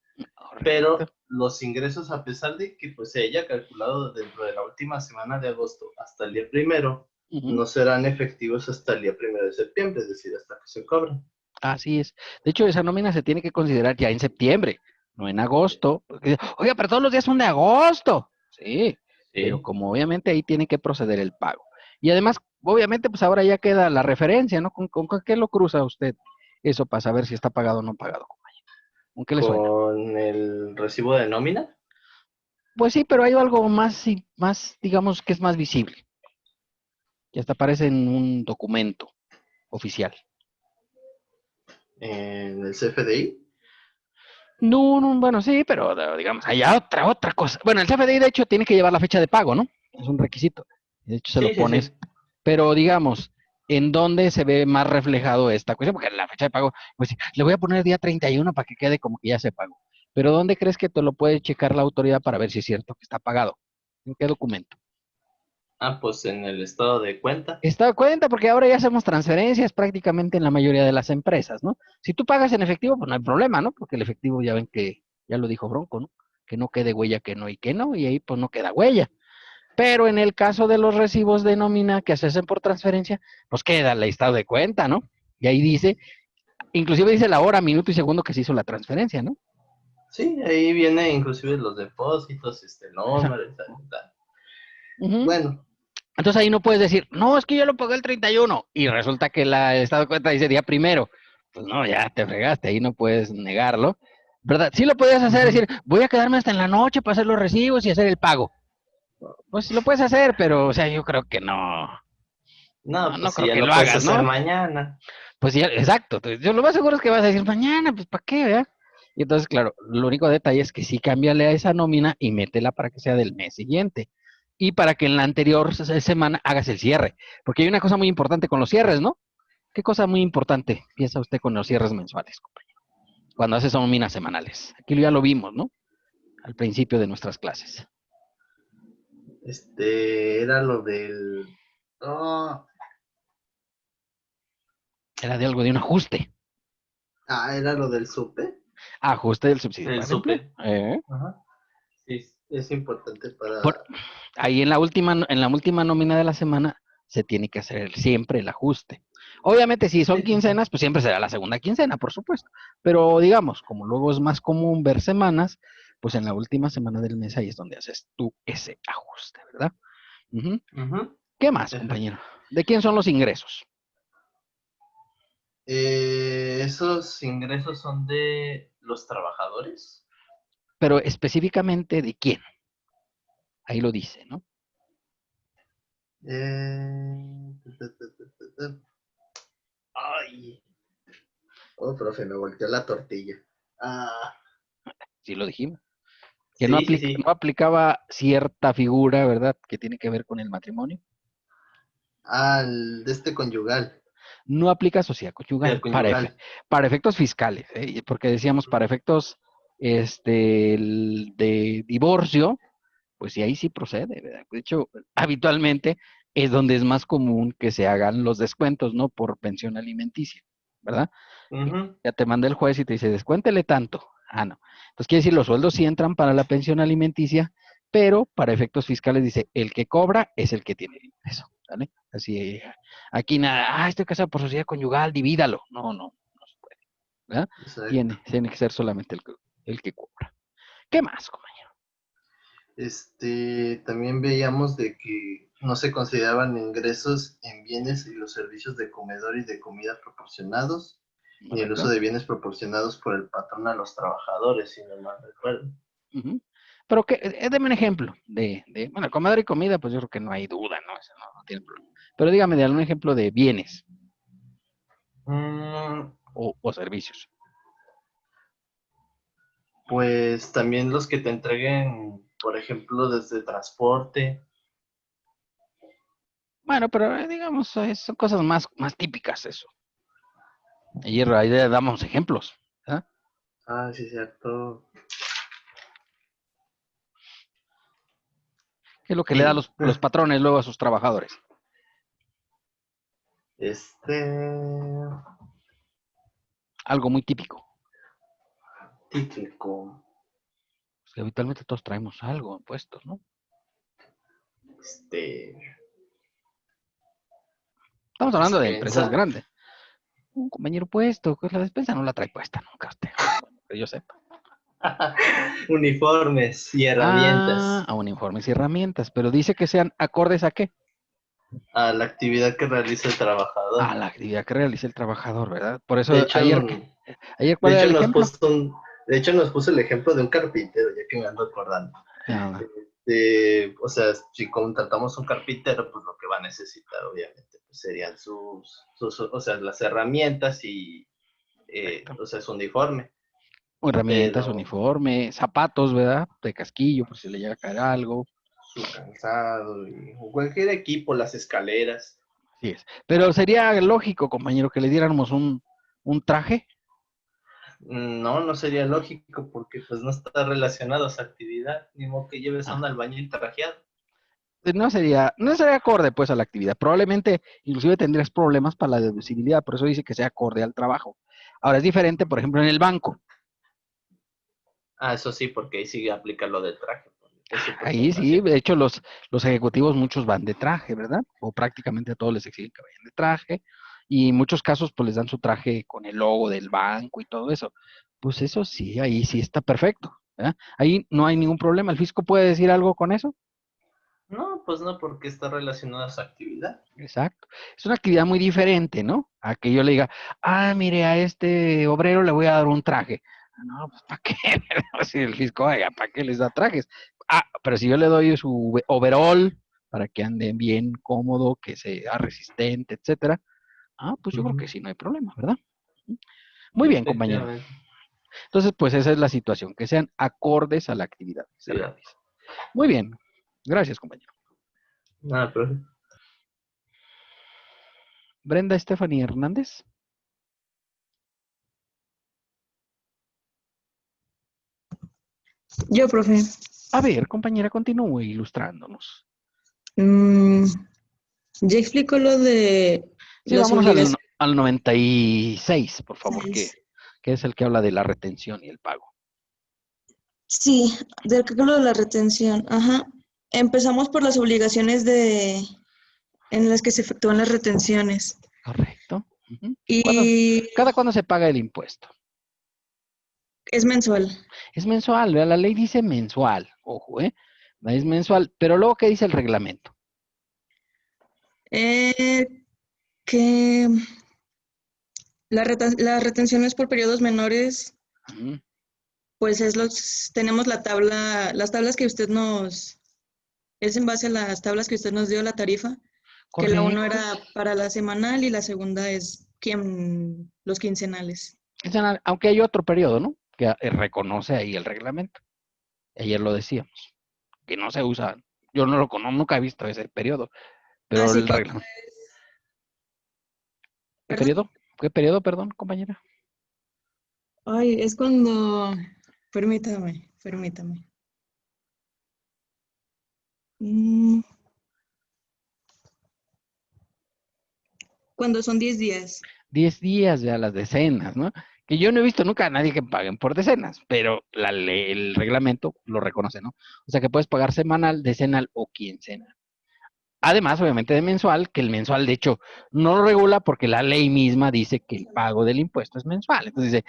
Pero los ingresos, a pesar de que pues, se haya calculado dentro de la última semana de agosto hasta el día 1, no serán efectivos hasta el día 1 de septiembre, es decir, hasta que se cobren. Así es. De hecho, esa nómina se tiene que considerar ya en septiembre, no en agosto. Oiga, pero todos los días son de agosto. Sí, pero como obviamente ahí tiene que proceder el pago. Y además, obviamente, pues ahora ya queda la referencia, ¿no? ¿Con qué lo cruza usted eso para saber si está pagado o no pagado, compañero? ¿Con qué le suena? ¿Con el recibo de nómina? Pues sí, pero hay algo más, digamos, que es más visible. Que hasta aparece en un documento oficial. ¿En el CFDI? No, bueno, sí, pero digamos, hay otra cosa. Bueno, el CFDI de hecho tiene que llevar la fecha de pago, ¿no? Es un requisito. De hecho, se lo pones. Sí. Pero digamos, ¿en dónde se ve más reflejado esta cuestión? Porque la fecha de pago, pues sí, le voy a poner día 31 para que quede como que ya se pagó. Pero ¿dónde crees que te lo puede checar la autoridad para ver si es cierto que está pagado? ¿En qué documento? Pues en el estado de cuenta. Estado de cuenta, porque ahora ya hacemos transferencias prácticamente en la mayoría de las empresas, ¿no? Si tú pagas en efectivo, pues no hay problema, ¿no? Porque el efectivo ya ven que, ya lo dijo Bronco, ¿no? Que no quede huella que no y que no, y ahí pues no queda huella. Pero en el caso de los recibos de nómina que se hacen por transferencia, pues queda el estado de cuenta, ¿no? Y ahí dice, inclusive dice la hora, minuto y segundo que se hizo la transferencia, ¿no? Sí, ahí viene inclusive los depósitos, número y tal. Bueno. Entonces ahí no puedes decir, no, es que yo lo pagué el 31 y resulta que el estado de cuenta dice día 1. Pues no, ya te fregaste, ahí no puedes negarlo, ¿verdad? Sí lo puedes hacer, decir, voy a quedarme hasta en la noche para hacer los recibos y hacer el pago. Pues lo puedes hacer, pero, o sea, yo creo que no. No creo que lo hagas, ¿no? Mañana. Pues ya, exacto. Yo lo más seguro es que vas a decir mañana, pues ¿para qué, verdad? Y entonces, claro, lo único detalle es que sí cámbiale a esa nómina y métela para que sea del mes siguiente. y para que en la anterior semana hagas el cierre. Porque hay una cosa muy importante con los cierres, ¿no? ¿Qué cosa muy importante piensa usted con los cierres mensuales, compañero? Cuando haces nóminas semanales. Aquí ya lo vimos, ¿no? Al principio de nuestras clases. Era lo del... Oh, Era de algo de un ajuste. era lo del SUPE. Ajuste del subsidio El para el empleo. SUPE. Ajá. Sí, es importante para... Ahí en la última nómina de la semana se tiene que hacer siempre el ajuste. Obviamente, si son quincenas, pues siempre será la segunda quincena, por supuesto. Pero digamos, como luego es más común ver semanas, pues en la última semana del mes ahí es donde haces tú ese ajuste, ¿verdad? Ujú. ¿Qué más, compañero? ¿De quién son los ingresos? Esos ingresos son de los trabajadores. Pero específicamente de quién. Ahí lo dice, ¿no? Ay. Oh, profe, me volteó la tortilla. Sí lo dijimos. Que Sí. no aplicaba cierta figura, ¿verdad? Que tiene que ver con el matrimonio. El de conyugal. No aplica sociedad conyugal, El conyugal. para efectos fiscales, porque decíamos para efectos de divorcio, pues sí, ahí sí procede, ¿verdad? De hecho, habitualmente es donde es más común que se hagan los descuentos, ¿no? Por pensión alimenticia, ¿verdad? Ya te manda el juez y te dice, descuéntele tanto. Ah, no. Entonces quiere decir, los sueldos sí entran para la pensión alimenticia, pero para efectos fiscales dice, el que cobra es el que tiene el ingreso, ¿vale? Así, aquí nada, estoy casado por sociedad conyugal, divídalo. No se puede, ¿verdad? Tiene que ser solamente el que cobra. ¿Qué más, compañero? También veíamos de que no se consideraban ingresos en bienes y los servicios de comedor y de comida proporcionados, ni el uso de bienes proporcionados por el patrón a los trabajadores, si no mal recuerdo. Pero deme un ejemplo bueno, comedor y comida, pues yo creo que no hay duda, ¿no? Eso no tiene problema. Pero dígame de algún ejemplo de bienes o servicios. Pues también los que te entreguen, por ejemplo, desde transporte. Bueno, pero digamos, son cosas más típicas eso. Ayer ahí le damos ejemplos. Sí, cierto. ¿Qué es lo que le da los patrones luego a sus trabajadores? Algo muy típico. Típico. Pues que habitualmente todos traemos algo puestos, ¿no? Estamos hablando de empresas grandes. Un compañero puesto, pues la despensa no la trae puesta nunca usted, que yo sepa. Uniformes y herramientas. Uniformes y herramientas, pero dice que sean acordes ¿a qué? A la actividad que realiza el trabajador. A la actividad que realiza el trabajador, ¿verdad? Por eso de hecho, ayer ¿cuál era el ejemplo? De hecho, nos puso el ejemplo de un carpintero, ya que me ando acordando. O sea, si contratamos un carpintero, pues lo que va a necesitar, obviamente, pues serían o sea, las herramientas y, o sea, su uniforme. Herramientas, uniforme, zapatos, ¿verdad? De casquillo, por si le llega a caer algo. Su calzado, y cualquier equipo, las escaleras. Así es. Pero sería lógico, compañero, que le diéramos un traje. No sería lógico, porque pues no está relacionado a esa actividad, ni modo que lleves a un albañil trajeado. No sería acorde, pues, a la actividad. Probablemente, inclusive tendrías problemas para la deducibilidad, por eso dice que sea acorde al trabajo. Ahora, es diferente, por ejemplo, en el banco. Eso sí, porque ahí sí aplica lo del traje. Ahí sí, de hecho, los ejecutivos, muchos van de traje, ¿verdad? O prácticamente a todos les exigen que vayan de traje. Y en muchos casos, pues, les dan su traje con el logo del banco y todo eso. Pues eso sí, ahí sí está perfecto, ¿verdad? Ahí no hay ningún problema. ¿El fisco puede decir algo con eso? No, pues no, porque está relacionada a su actividad. Exacto. Es una actividad muy diferente, ¿no? A que yo le diga, mire, a este obrero le voy a dar un traje. No, pues ¿para qué? Si el fisco, oiga, ¿para qué les da trajes? Pero si yo le doy su overall para que ande bien cómodo, que sea resistente, etcétera. Pues yo creo que sí, no hay problema, ¿verdad? Muy bien, compañero. Entonces, pues esa es la situación, que sean acordes a la actividad. Muy bien. Gracias, compañero. Nada, profe. Brenda Stephanie Hernández. Yo, profe. A ver, compañera, continúe ilustrándonos. Ya explicó lo de Sí, las vámonos obligaciones. al 96, por favor, que es el que habla de la retención y el pago. Sí, del cálculo de la retención. Ajá. Empezamos por las obligaciones en las que se efectúan las retenciones. Correcto. Ujú. Y ¿Cada cuándo se paga el impuesto? es mensual. Es mensual, ¿verdad? La ley dice mensual, ojo, ¿eh? Es mensual, pero luego, ¿qué dice el reglamento? Que las retenciones por periodos menores, Ujú. pues tenemos las tablas que usted es en base a las tablas que usted nos dio, la tarifa, que la uno Correcto. era para la semanal y la segunda es los quincenales. Aunque hay otro periodo, ¿no? Que reconoce ahí el reglamento. Ayer lo decíamos, que no se usa. Yo no lo conozco, nunca he visto ese periodo, pero Así el cuando reglamento. ¿Qué ¿Perdón? periodo? ¿Qué periodo, perdón, compañera? Ay, es cuando... Permítame. Mm, Cuando son 10 días. 10 días ya las decenas, ¿no? Que yo no he visto nunca a nadie que paguen por decenas, pero la ley, el reglamento lo reconoce, ¿no? O sea que puedes pagar semanal, decenal o quincenal. Además, obviamente, de mensual, que el mensual, de hecho, no lo regula porque la ley misma dice que el pago del impuesto es mensual. Entonces dice,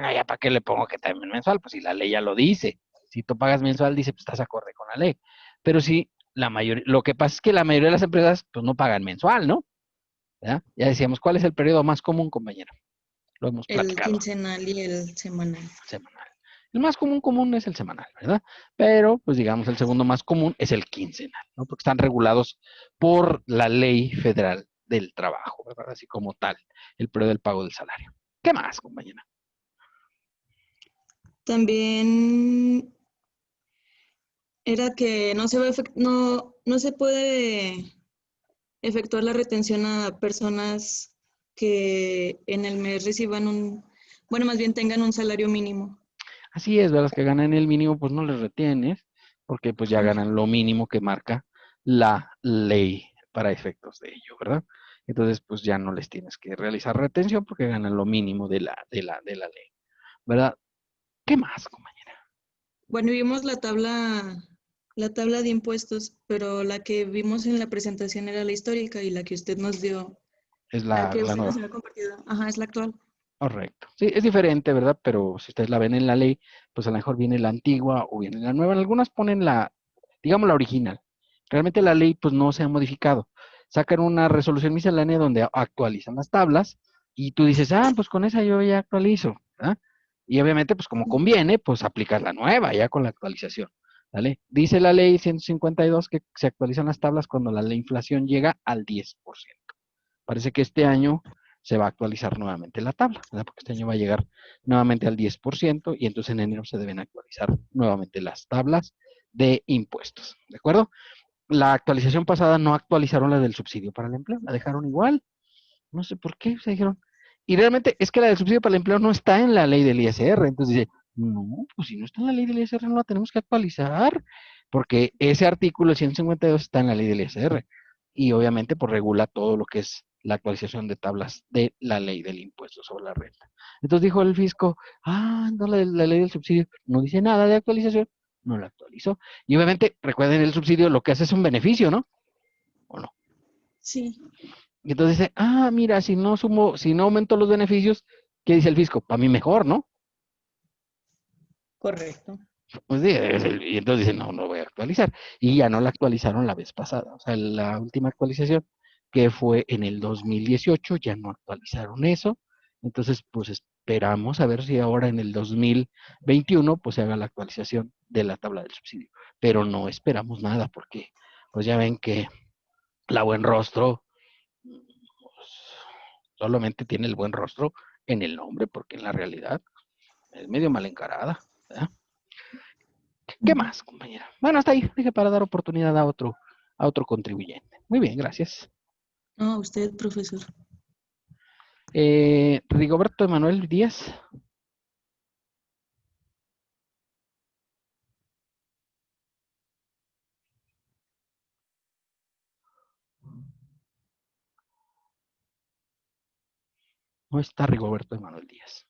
no, ya para qué le pongo que también mensual, pues si la ley ya lo dice. Si tú pagas mensual, dice, pues estás acorde con la ley. Pero sí, lo que pasa es que la mayoría de las empresas, pues no pagan mensual, ¿no? ¿Ya? Ya decíamos, ¿cuál es el periodo más común, compañero? Lo hemos El platicado, quincenal y el semanal. semanal. El más común es el semanal, ¿verdad? Pero, pues digamos, el segundo más común es el quincenal, ¿no? Porque están regulados por la Ley Federal del Trabajo, ¿verdad? Así como tal, el periodo del pago del salario. ¿Qué más, compañera? También era que no se puede efectuar la retención a personas que en el mes más bien tengan un salario mínimo. Así es, ¿verdad? Los que ganan el mínimo, pues no les retienes, porque pues ya ganan lo mínimo que marca la ley para efectos de ello, ¿verdad? Entonces, pues ya no les tienes que realizar retención porque ganan lo mínimo de la ley, ¿verdad? ¿Qué más, compañera? Bueno, vimos la tabla de impuestos, pero la que vimos en la presentación era la histórica y la que usted nos dio, Es la que la usted nos nueva. había compartido, ajá, es la actual. Correcto. Sí, es diferente, ¿verdad? Pero si ustedes la ven en la ley, pues a lo mejor viene la antigua o viene la nueva. En algunas ponen digamos, la original. Realmente la ley, pues no se ha modificado. Sacan una resolución miscelánea donde actualizan las tablas y tú dices, pues con esa yo ya actualizo, ¿verdad? Y obviamente, pues como conviene, pues aplicas la nueva ya con la actualización, ¿vale? Dice la ley 152 que se actualizan las tablas cuando la inflación llega al 10%. Parece que este año se va a actualizar nuevamente la tabla, ¿verdad? Porque este año va a llegar nuevamente al 10% y entonces en enero se deben actualizar nuevamente las tablas de impuestos, ¿de acuerdo? La actualización pasada no actualizaron la del subsidio para el empleo, la dejaron igual, no sé por qué, se dijeron. Y realmente es que la del subsidio para el empleo no está en la ley del ISR, entonces dice, no, pues si no está en la ley del ISR no la tenemos que actualizar, porque ese artículo, el 152, está en la ley del ISR y obviamente pues regula todo lo que es la actualización de tablas de la ley del impuesto sobre la renta. Entonces dijo el fisco, no, la ley del subsidio no dice nada de actualización, no la actualizó. Y obviamente, recuerden, el subsidio lo que hace es un beneficio, ¿no? ¿O no? Sí, Y entonces dice, mira, si no aumento los beneficios, ¿qué dice el fisco? Para mí mejor, ¿no? correcto. Pues sí, y entonces dice, no, no voy a actualizar. Y ya no la actualizaron la vez pasada. O sea, la última actualización, que fue en el 2018, ya no actualizaron eso. Entonces, pues esperamos a ver si ahora en el 2021, pues se haga la actualización de la tabla del subsidio. Pero no esperamos nada porque, pues ya ven que la buen rostro pues, solamente tiene el buen rostro en el nombre, porque en la realidad es medio mal encarada, ¿verdad? ¿Qué más, compañera? Bueno, hasta ahí, dije para dar oportunidad a otro a otro contribuyente. Muy bien, gracias. No, usted, profesor. Rigoberto Emanuel Díaz. No está Rigoberto Emanuel Díaz.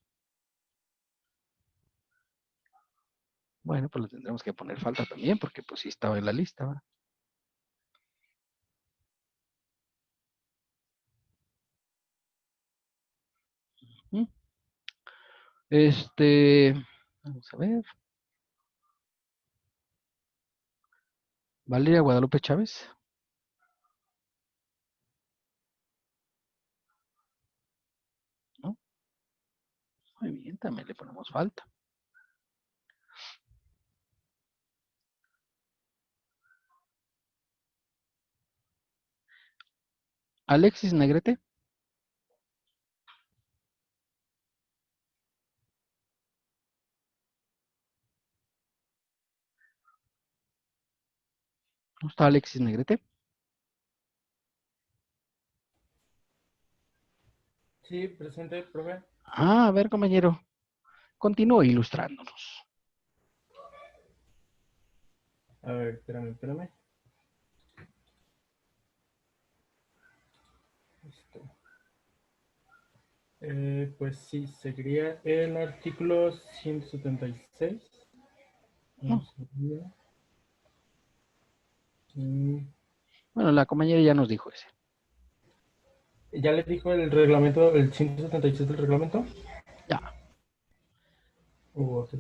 Bueno, pues le tendremos que poner falta también, porque pues sí estaba en la lista, ¿verdad? ¿Mm? Vamos a ver. Valeria Guadalupe Chávez. ¿No? Muy bien, también le ponemos falta. Alexis Negrete. ¿No está Alexis Negrete? Sí, presente, profe. Ah, a ver, compañero. Continúe ilustrándonos. A ver, espérame. Listo. Pues sí, seguiría el artículo 176. Vamos a ver. Bueno, la compañera ya nos dijo ese. ¿Ya les dijo el reglamento, el 176 del reglamento? Ya. Ok.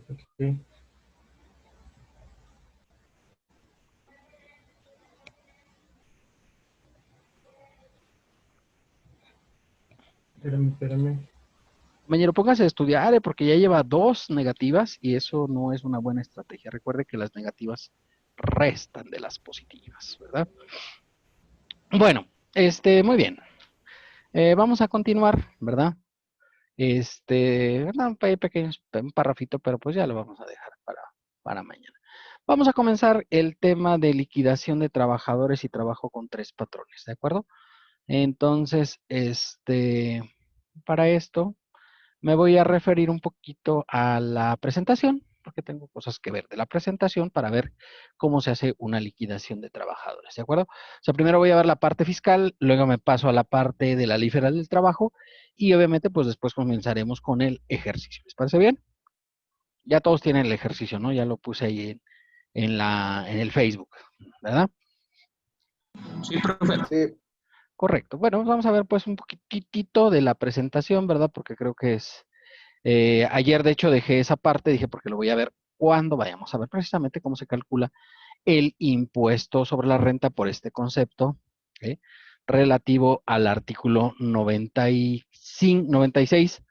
Espérame. Compañero, póngase a estudiar, porque ya lleva 2 negativas y eso no es una buena estrategia. Recuerde que las negativas restan de las positivas, ¿verdad? Bueno, muy bien. Vamos a continuar, ¿verdad? Un parrafito, pero pues ya lo vamos a dejar para mañana. Vamos a comenzar el tema de liquidación de trabajadores y trabajo con 3 patrones, ¿de acuerdo? Entonces, para esto me voy a referir un poquito a la presentación, porque tengo cosas que ver de la presentación para ver cómo se hace una liquidación de trabajadores, ¿de acuerdo? O sea, primero voy a ver la parte fiscal, luego me paso a la parte de la ley federal del trabajo y obviamente pues después comenzaremos con el ejercicio. ¿Les parece bien? Ya todos tienen el ejercicio, ¿no? Ya lo puse ahí en el Facebook, ¿verdad? Sí, profe. Sí, Correcto. Bueno, vamos a ver pues un poquitito de la presentación, ¿verdad? Porque creo que ayer de hecho dejé esa parte, dije porque lo voy a ver cuando vayamos a ver precisamente cómo se calcula el impuesto sobre la renta por este concepto, ¿ok? Relativo al artículo 96,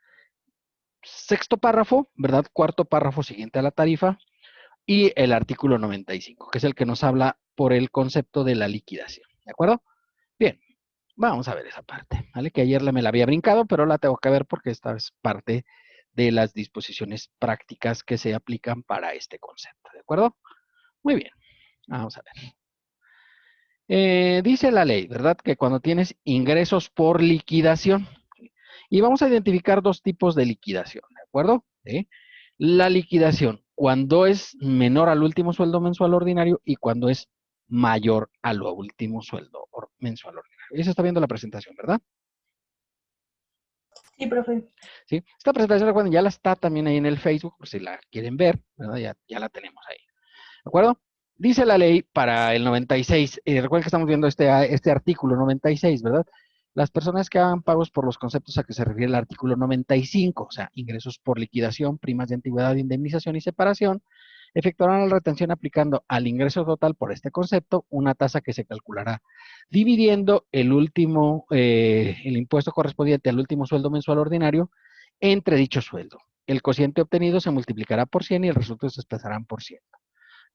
sexto párrafo, ¿verdad? Cuarto párrafo siguiente a la tarifa, y el artículo 95, que es el que nos habla por el concepto de la liquidación, ¿de acuerdo? Bien, vamos a ver esa parte, ¿vale? Que ayer me la había brincado, pero la tengo que ver porque esta es parte de las disposiciones prácticas que se aplican para este concepto, ¿de acuerdo? Muy bien, vamos a ver. Dice la ley, ¿verdad? Que cuando tienes ingresos por liquidación, y vamos a identificar 2 tipos de liquidación, ¿de acuerdo? ¿Sí? La liquidación cuando es menor al último sueldo mensual ordinario y cuando es mayor al último sueldo mensual ordinario. Eso está viendo la presentación, ¿verdad? Sí, profe. ¿Sí? Esta presentación, recuerden, ya la está también ahí en el Facebook, por si la quieren ver, ¿verdad? Ya la tenemos ahí. ¿De acuerdo? Dice la ley para el 96, recuerden que estamos viendo este artículo 96, ¿verdad? Las personas que hagan pagos por los conceptos a que se refiere el artículo 95, o sea, ingresos por liquidación, primas de antigüedad, indemnización y separación, efectuarán la retención aplicando al ingreso total por este concepto una tasa que se calculará dividiendo el impuesto correspondiente al último sueldo mensual ordinario entre dicho sueldo. El cociente obtenido se multiplicará por 100 y el resultado se expresarán por 100.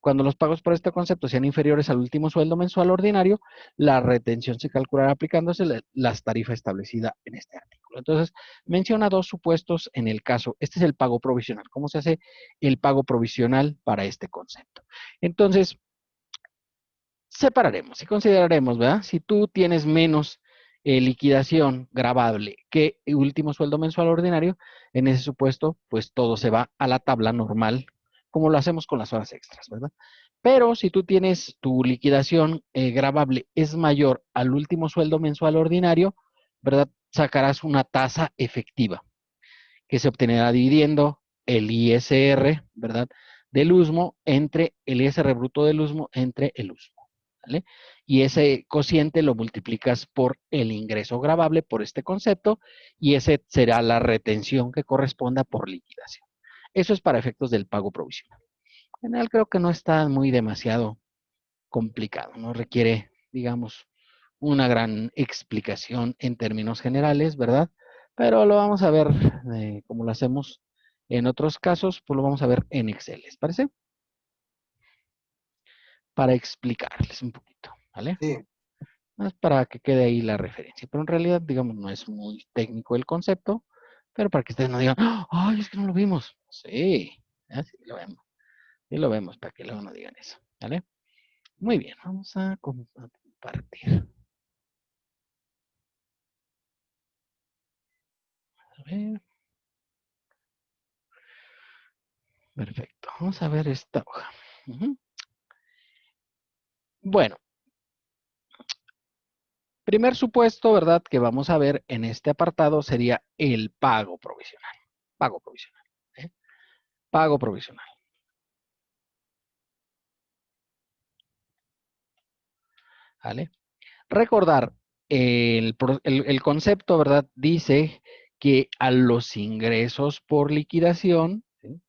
Cuando los pagos por este concepto sean inferiores al último sueldo mensual ordinario, la retención se calculará aplicándose las tarifas establecidas en este artículo. Entonces, menciona 2 supuestos en el caso. Este es el pago provisional. ¿Cómo se hace el pago provisional para este concepto? Entonces, separaremos y consideraremos, ¿verdad? Si tú tienes menos liquidación gravable que el último sueldo mensual ordinario, en ese supuesto, pues todo se va a la tabla normal, como lo hacemos con las horas extras, ¿verdad? Pero si tú tienes tu liquidación gravable es mayor al último sueldo mensual ordinario, ¿verdad? Sacarás una tasa efectiva que se obtendrá dividiendo el ISR, ¿verdad? Del USMO entre el ISR bruto del USMO entre el USMO, ¿vale? Y ese cociente lo multiplicas por el ingreso gravable por este concepto y ese será la retención que corresponda por liquidación. Eso es para efectos del pago provisional. En general creo que no está muy demasiado complicado, no requiere, digamos, una gran explicación en términos generales, ¿verdad? Pero lo vamos a ver como lo hacemos en otros casos, pues lo vamos a ver en Excel, ¿les parece? Para explicarles un poquito, ¿vale? Sí. Es para que quede ahí la referencia, pero en realidad, digamos, no es muy técnico el concepto, pero para que ustedes no digan, ¡ay, es que no lo vimos! Sí, sí lo vemos. Sí lo vemos, para que luego no digan eso, ¿vale? Muy bien, vamos a compartir. A ver. Perfecto. Vamos a ver esta hoja. Bueno, primer supuesto, ¿verdad? Que vamos a ver en este apartado sería el pago provisional. Pago provisional. ¿Eh? Pago provisional. ¿Vale? Recordar, el concepto, ¿verdad? Dice que a los ingresos por liquidación, ¿sí?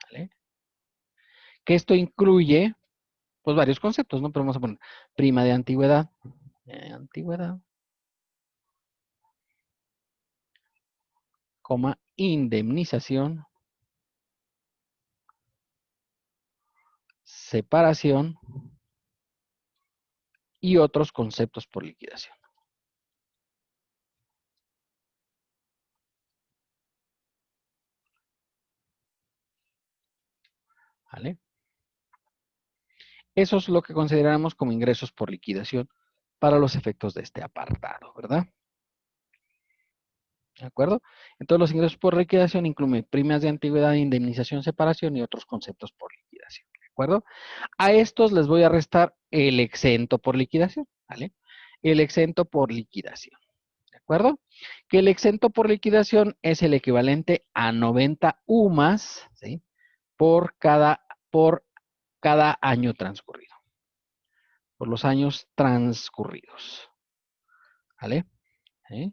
¿Vale? Que esto incluye, pues, varios conceptos, ¿no? Pero vamos a poner prima de antigüedad. Coma, indemnización, separación y otros conceptos por liquidación. ¿Vale? Eso es lo que consideramos como ingresos por liquidación para los efectos de este apartado, ¿verdad? ¿De acuerdo? Entonces los ingresos por liquidación incluyen primas de antigüedad, indemnización, separación y otros conceptos por liquidación, ¿de acuerdo? A estos les voy a restar el exento por liquidación, ¿vale? El exento por liquidación, ¿de acuerdo? Que el exento por liquidación es el equivalente a 90 UMAS, ¿sí? Por cada año transcurrido. Por los años transcurridos. ¿Vale? ¿Sí?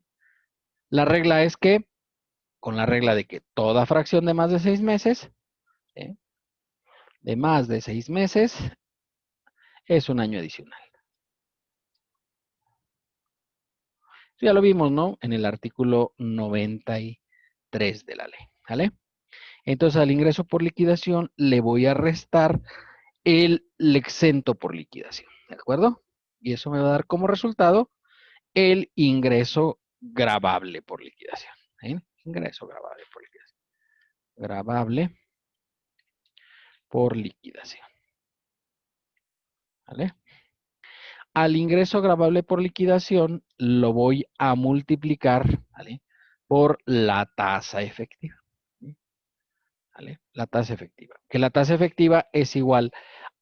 La regla es que, con la regla de que toda fracción de más de 6 meses, ¿sí? De más de 6 meses, es un año adicional. Eso ya lo vimos, ¿no? En el artículo 93 de la ley. ¿Vale? Entonces, al ingreso por liquidación le voy a restar el exento por liquidación. ¿De acuerdo? Y eso me va a dar como resultado el ingreso gravable por liquidación. ¿Sí? Ingreso gravable por liquidación. Gravable por liquidación. ¿Vale? Al ingreso gravable por liquidación lo voy a multiplicar, ¿vale? Por la tasa efectiva. ¿Vale? La tasa efectiva. Que la tasa efectiva es igual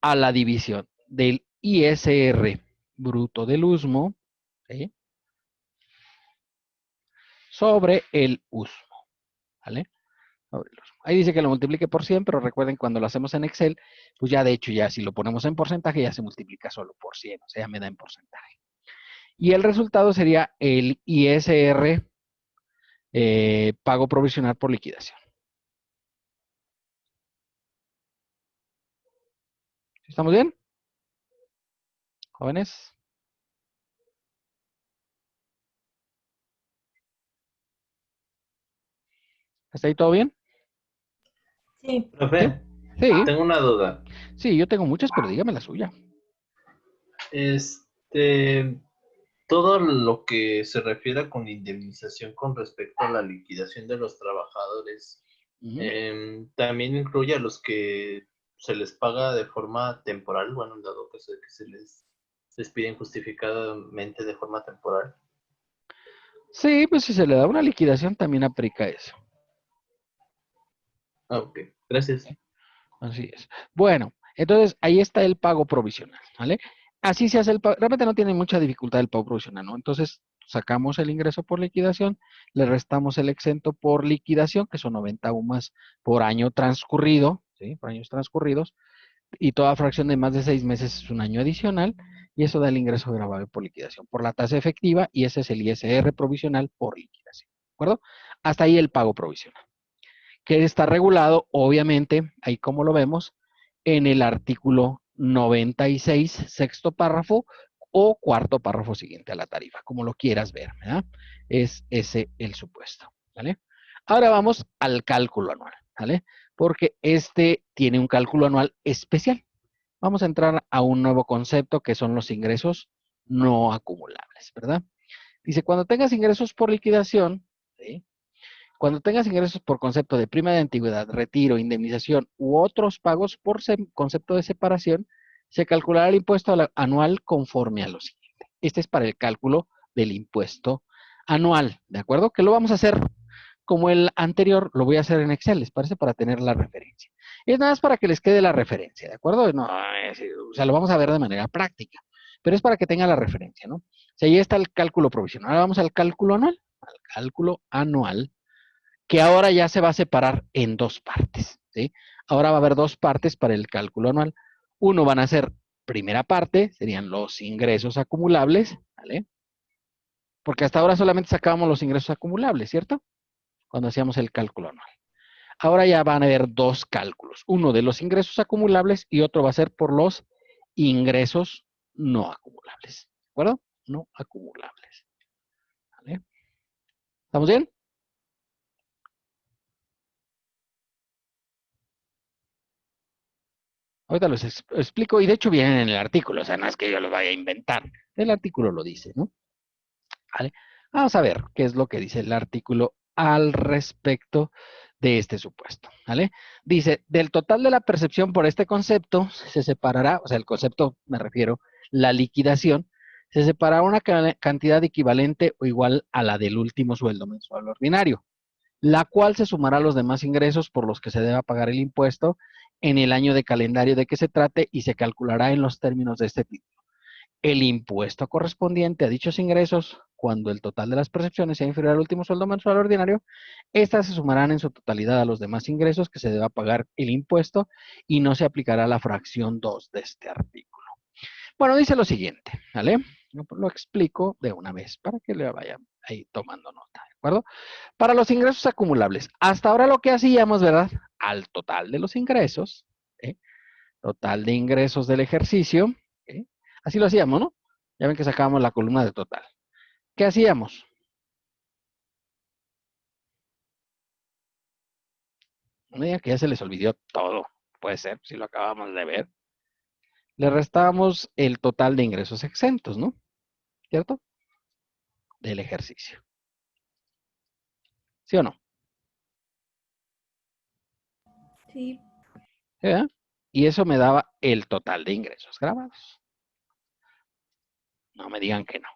a la división del ISR bruto del USMO, ¿sí? Sobre el USMO. ¿Vale? Ahí dice que lo multiplique por 100, pero recuerden cuando lo hacemos en Excel, pues ya de hecho ya si lo ponemos en porcentaje ya se multiplica solo por 100, o sea, me da en porcentaje. Y el resultado sería el ISR pago provisional por liquidación. ¿Estamos bien? Jóvenes. ¿Está ahí todo bien? Sí. Profe, Sí. tengo una duda. Sí, yo tengo muchas, pero dígame la suya. Todo lo que se refiere con indemnización con respecto a la liquidación de los trabajadores, también incluye a los que se les paga de forma temporal, bueno, en dado caso de que se les despide injustificadamente de forma temporal. Sí, pues si se le da una liquidación también aplica eso. Ah, ok, gracias. Así es. Bueno, entonces ahí está el pago provisional, ¿vale? Así se hace el pago. Realmente no tiene mucha dificultad el pago provisional, ¿no? Entonces sacamos el ingreso por liquidación, le restamos el exento por liquidación, que son 90 UMAS por año transcurrido, ¿sí? Por años transcurridos, y toda fracción de más de 6 meses es un año adicional, y eso da el ingreso gravable por liquidación, por la tasa efectiva, y ese es el ISR provisional por liquidación, ¿de acuerdo? Hasta ahí el pago provisional, que está regulado, obviamente, ahí como lo vemos, en el artículo 96, sexto párrafo o cuarto párrafo siguiente a la tarifa, como lo quieras ver, ¿verdad? Es ese el supuesto, ¿vale? Ahora vamos al cálculo anual, ¿vale? Porque este tiene un cálculo anual especial. Vamos a entrar a un nuevo concepto que son los ingresos no acumulables, ¿verdad? Dice, cuando tengas ingresos por liquidación, ¿sí? Cuando tengas ingresos por concepto de prima de antigüedad, retiro, indemnización u otros pagos por concepto de separación, se calculará el impuesto anual conforme a lo siguiente. Este es para el cálculo del impuesto anual, ¿de acuerdo? Que lo vamos a hacer como el anterior, lo voy a hacer en Excel, ¿les parece? Para tener la referencia. Es nada más para que les quede la referencia, ¿de acuerdo? No, o sea, lo vamos a ver de manera práctica, pero es para que tengan la referencia, ¿no? O sea, ahí está el cálculo provisional. Ahora vamos al cálculo anual, que ahora ya se va a separar en dos partes, ¿sí? Ahora va a haber dos partes para el cálculo anual. Uno van a ser, primera parte, serían los ingresos acumulables, ¿vale? Porque hasta ahora solamente sacábamos los ingresos acumulables, ¿cierto? Cuando hacíamos el cálculo anual. Ahora ya van a haber dos cálculos, uno de los ingresos acumulables y otro va a ser por los ingresos no acumulables, ¿de acuerdo? No acumulables, ¿vale? ¿Estamos bien? Ahorita los explico y de hecho vienen en el artículo, o sea, no es que yo los vaya a inventar. El artículo lo dice, ¿no? ¿Vale? Vamos a ver qué es lo que dice el artículo al respecto de este supuesto, ¿vale? Dice, del total de la percepción por este concepto se separará, o sea, el concepto me refiero, la liquidación, se separará una cantidad equivalente o igual a la del último sueldo mensual ordinario, la cual se sumará a los demás ingresos por los que se deba pagar el impuesto en el año de calendario de que se trate y se calculará en los términos de este título. El impuesto correspondiente a dichos ingresos, cuando el total de las percepciones sea inferior al último sueldo mensual ordinario, estas se sumarán en su totalidad a los demás ingresos que se deba pagar el impuesto y no se aplicará la fracción 2 de este artículo. Bueno, dice lo siguiente, ¿vale? Lo explico de una vez para que le vayan ahí tomando nota, ¿de acuerdo? Para los ingresos acumulables, hasta ahora lo que hacíamos, ¿verdad? Al total de los ingresos, ¿eh? Total de ingresos del ejercicio, ¿eh? Así lo hacíamos, ¿no? Ya ven que sacábamos la columna de total. ¿Qué hacíamos? No digan que ya se les olvidó todo. Puede ser, si lo acabamos de ver. Le restábamos el total de ingresos exentos, ¿no? ¿Cierto? Del ejercicio. ¿Sí o no? Sí. ¿Eh? Y eso me daba el total de ingresos grabados. No me digan que no.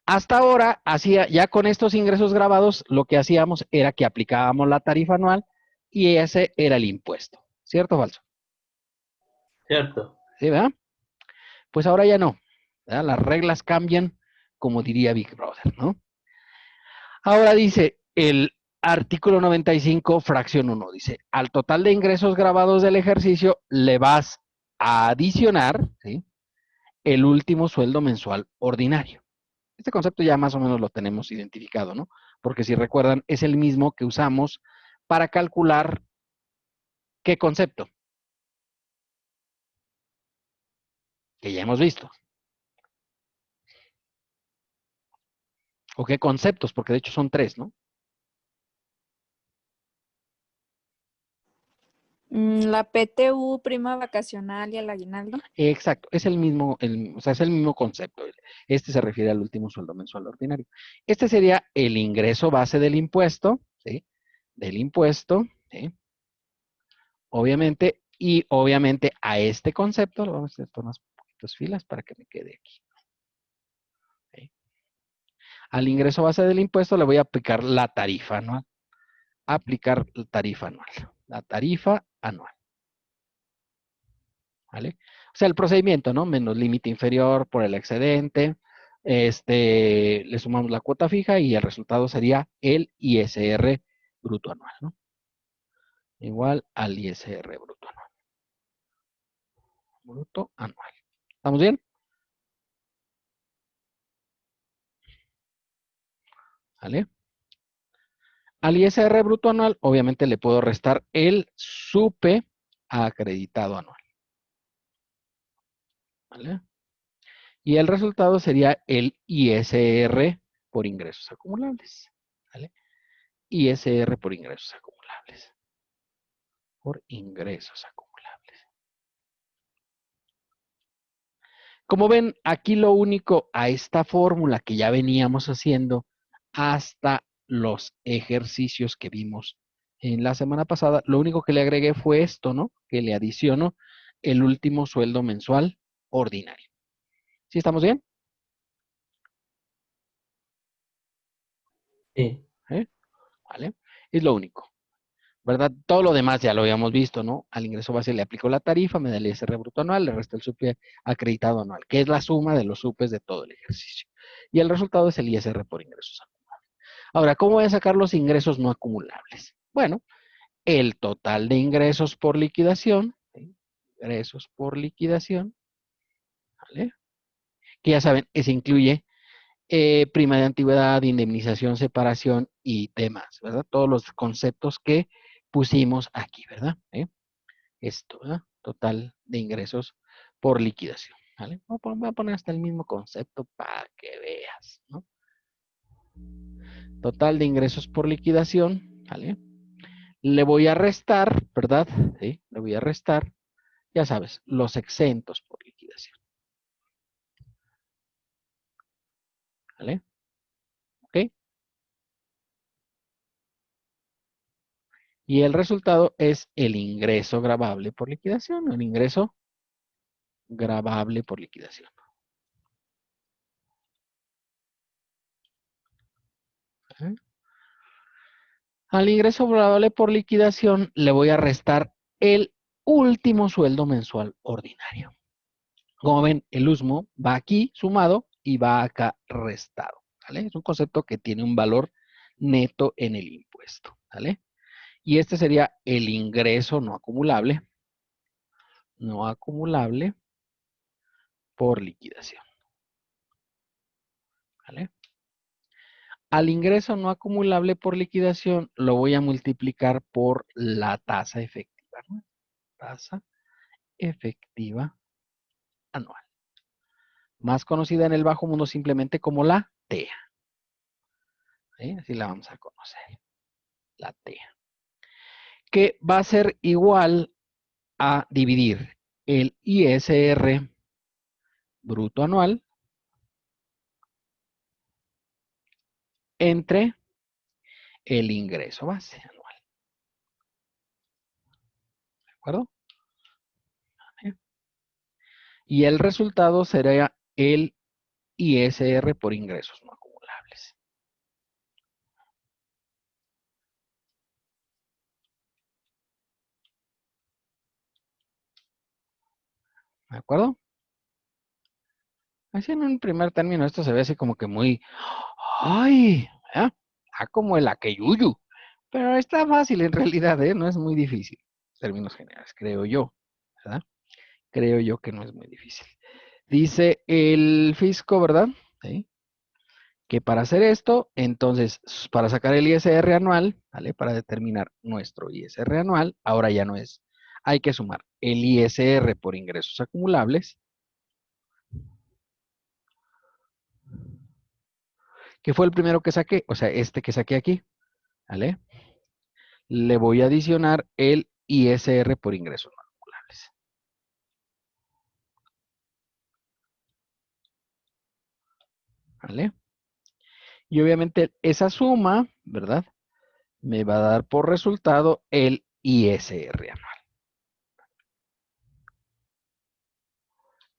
Hasta ahora, ya con estos ingresos grabados, lo que hacíamos era que aplicábamos la tarifa anual y ese era el impuesto. ¿Cierto o falso? Cierto. ¿Sí, verdad? Pues ahora ya no, ¿verdad? Las reglas cambian, como diría Big Brother, ¿no? Ahora dice el artículo 95, fracción 1, dice, al total de ingresos grabados del ejercicio le vas a adicionar, ¿sí?, el último sueldo mensual ordinario. Este concepto ya más o menos lo tenemos identificado, ¿no? Porque si recuerdan, es el mismo que usamos para calcular ¿qué concepto? Que ya hemos visto. ¿O qué conceptos? Porque de hecho son tres, ¿no? La PTU, prima vacacional y el aguinaldo. Exacto, es el mismo, o sea, es el mismo concepto. Este se refiere al último sueldo mensual ordinario. Este sería el ingreso base del impuesto, ¿sí? Del impuesto, ¿sí? Obviamente, Y obviamente a este concepto, lo vamos a hacer unas poquitas filas para que me quede aquí. ¿Ok? Al ingreso base del impuesto le voy a aplicar la tarifa anual. Aplicar la tarifa anual. La tarifa anual. ¿Vale? O sea, el procedimiento, ¿no? Menos límite inferior por el excedente. Le sumamos la cuota fija y el resultado sería el ISR bruto anual, ¿no? Igual al ISR bruto anual. Bruto anual. ¿Estamos bien? ¿Vale? Al ISR bruto anual, obviamente le puedo restar el SUPE acreditado anual. ¿Vale? Y el resultado sería el ISR por ingresos acumulables. ¿Vale? ISR por ingresos acumulables. Por ingresos acumulables. Como ven, aquí lo único a esta fórmula que ya veníamos haciendo hasta los ejercicios que vimos en la semana pasada, lo único que le agregué fue esto, ¿no? Que le adiciono el último sueldo mensual ordinario. ¿Sí estamos bien? Sí. ¿Vale? Es lo único, ¿verdad? Todo lo demás ya lo habíamos visto, ¿no? Al ingreso base le aplico la tarifa, me da el ISR bruto anual, le resta el SUPE acreditado anual, que es la suma de los SUPEs de todo el ejercicio. Y el resultado es el ISR por ingresos acumulables. Ahora, ¿cómo voy a sacar los ingresos no acumulables? Bueno, el total de ingresos por liquidación, ¿sí? Ingresos por liquidación, ¿vale? Que ya saben, ese incluye prima de antigüedad, indemnización, separación y demás, ¿verdad? Todos los conceptos que pusimos aquí, ¿verdad? Esto, ¿verdad? Total de ingresos por liquidación, ¿vale? Voy a poner hasta el mismo concepto para que veas, ¿no? Total de ingresos por liquidación, ¿vale? Le voy a restar, ¿verdad? ¿Sí? Le voy a restar, ya sabes, los exentos por liquidación, ¿vale? ¿Ok? Y el resultado es el ingreso gravable por liquidación, el ingreso gravable por liquidación. ¿Eh? Al ingreso gravable por liquidación le voy a restar el último sueldo mensual ordinario. Como ven, el USMO va aquí sumado y va acá restado, ¿vale? Es un concepto que tiene un valor neto en el impuesto, ¿vale? Y este sería el ingreso no acumulable por liquidación, ¿vale? Al ingreso no acumulable por liquidación lo voy a multiplicar por la tasa efectiva, ¿no? Tasa efectiva anual. Más conocida en el bajo mundo simplemente como la TEA. ¿Sí? Así la vamos a conocer. La TEA. Que va a ser igual a dividir el ISR bruto anual entre el ingreso base anual. ¿De acuerdo? Y el resultado será el ISR por ingresos no acumulables. ¿De acuerdo? Así en un primer término esto se ve así como que muy, ¡ay! ¿eh? Como el aqueyuyu. Pero está fácil en realidad, ¿eh? No es muy difícil. En términos generales, creo yo, ¿verdad? Creo yo que no es muy difícil. Dice el fisco, ¿verdad? ¿Sí? Que para hacer esto, entonces, para sacar el ISR anual, ¿vale? Para determinar nuestro ISR anual, ahora ya no es, hay que sumar el ISR por ingresos acumulables, que fue el primero que saqué, o sea, este que saqué aquí, ¿vale? Le voy a adicionar el ISR por ingresos no acumulables. ¿Vale? Y obviamente esa suma, ¿verdad? Me va a dar por resultado el ISR anual.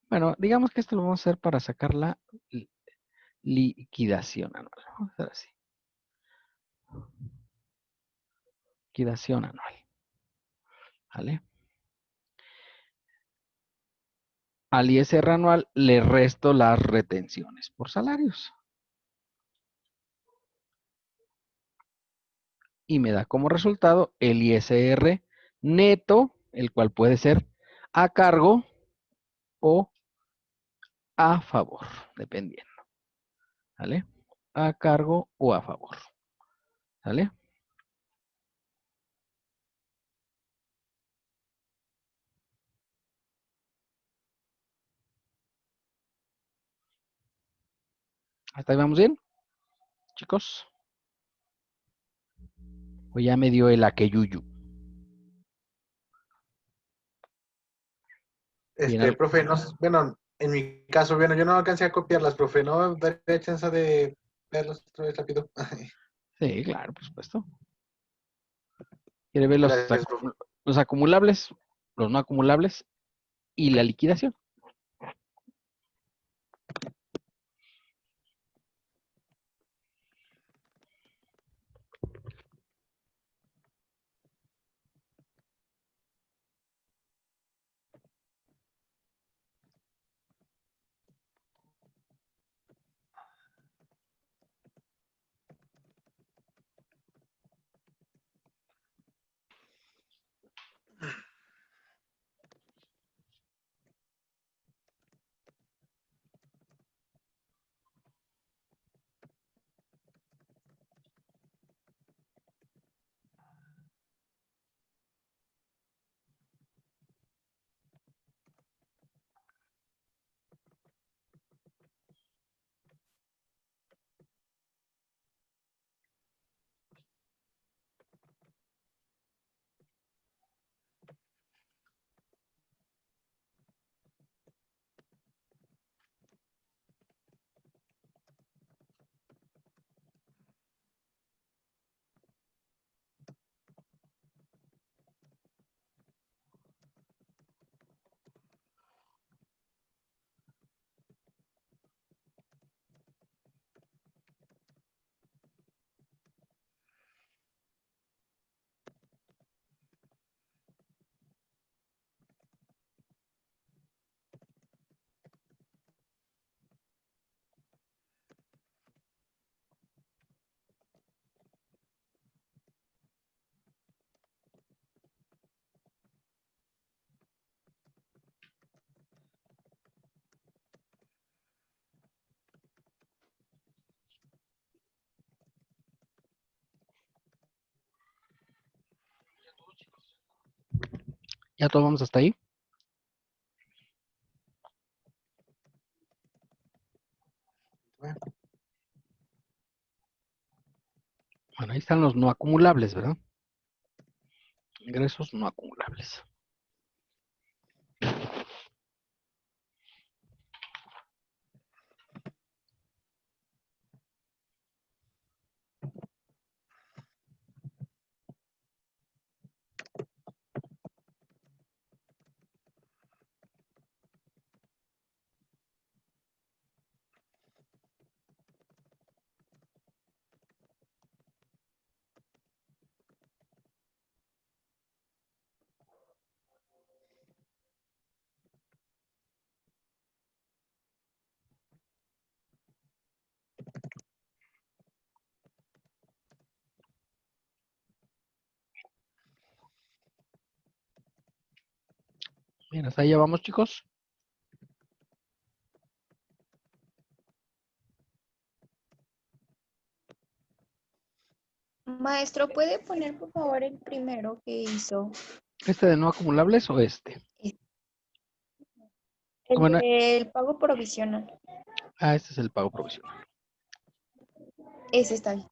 Bueno, digamos que esto lo vamos a hacer para sacar la liquidación anual. Vamos a hacer así. Liquidación anual. ¿Vale? Al ISR anual le resto las retenciones por salarios. Y me da como resultado el ISR neto, el cual puede ser a cargo o a favor, dependiendo. ¿Vale? A cargo o a favor. ¿Vale? ¿Hasta ahí vamos bien, chicos? O ya me dio el aqueyuyu. Bien, Profe, no, bueno, en mi caso, bueno, yo no alcancé a copiarlas, profe, ¿no daría chance de verlas otra vez rápido? Sí, claro, por supuesto. ¿Quiere ver Gracias, profe. los acumulables, los no acumulables y la liquidación? ¿Ya todos vamos hasta ahí? Bueno, ahí están los no acumulables, ¿verdad? Ingresos no acumulables. Bien, hasta ahí ya vamos, chicos. Maestro, ¿puede poner por favor el primero que hizo? ¿Este de no acumulables o este? El Bueno, del pago provisional. este es el pago provisional. Ese está bien.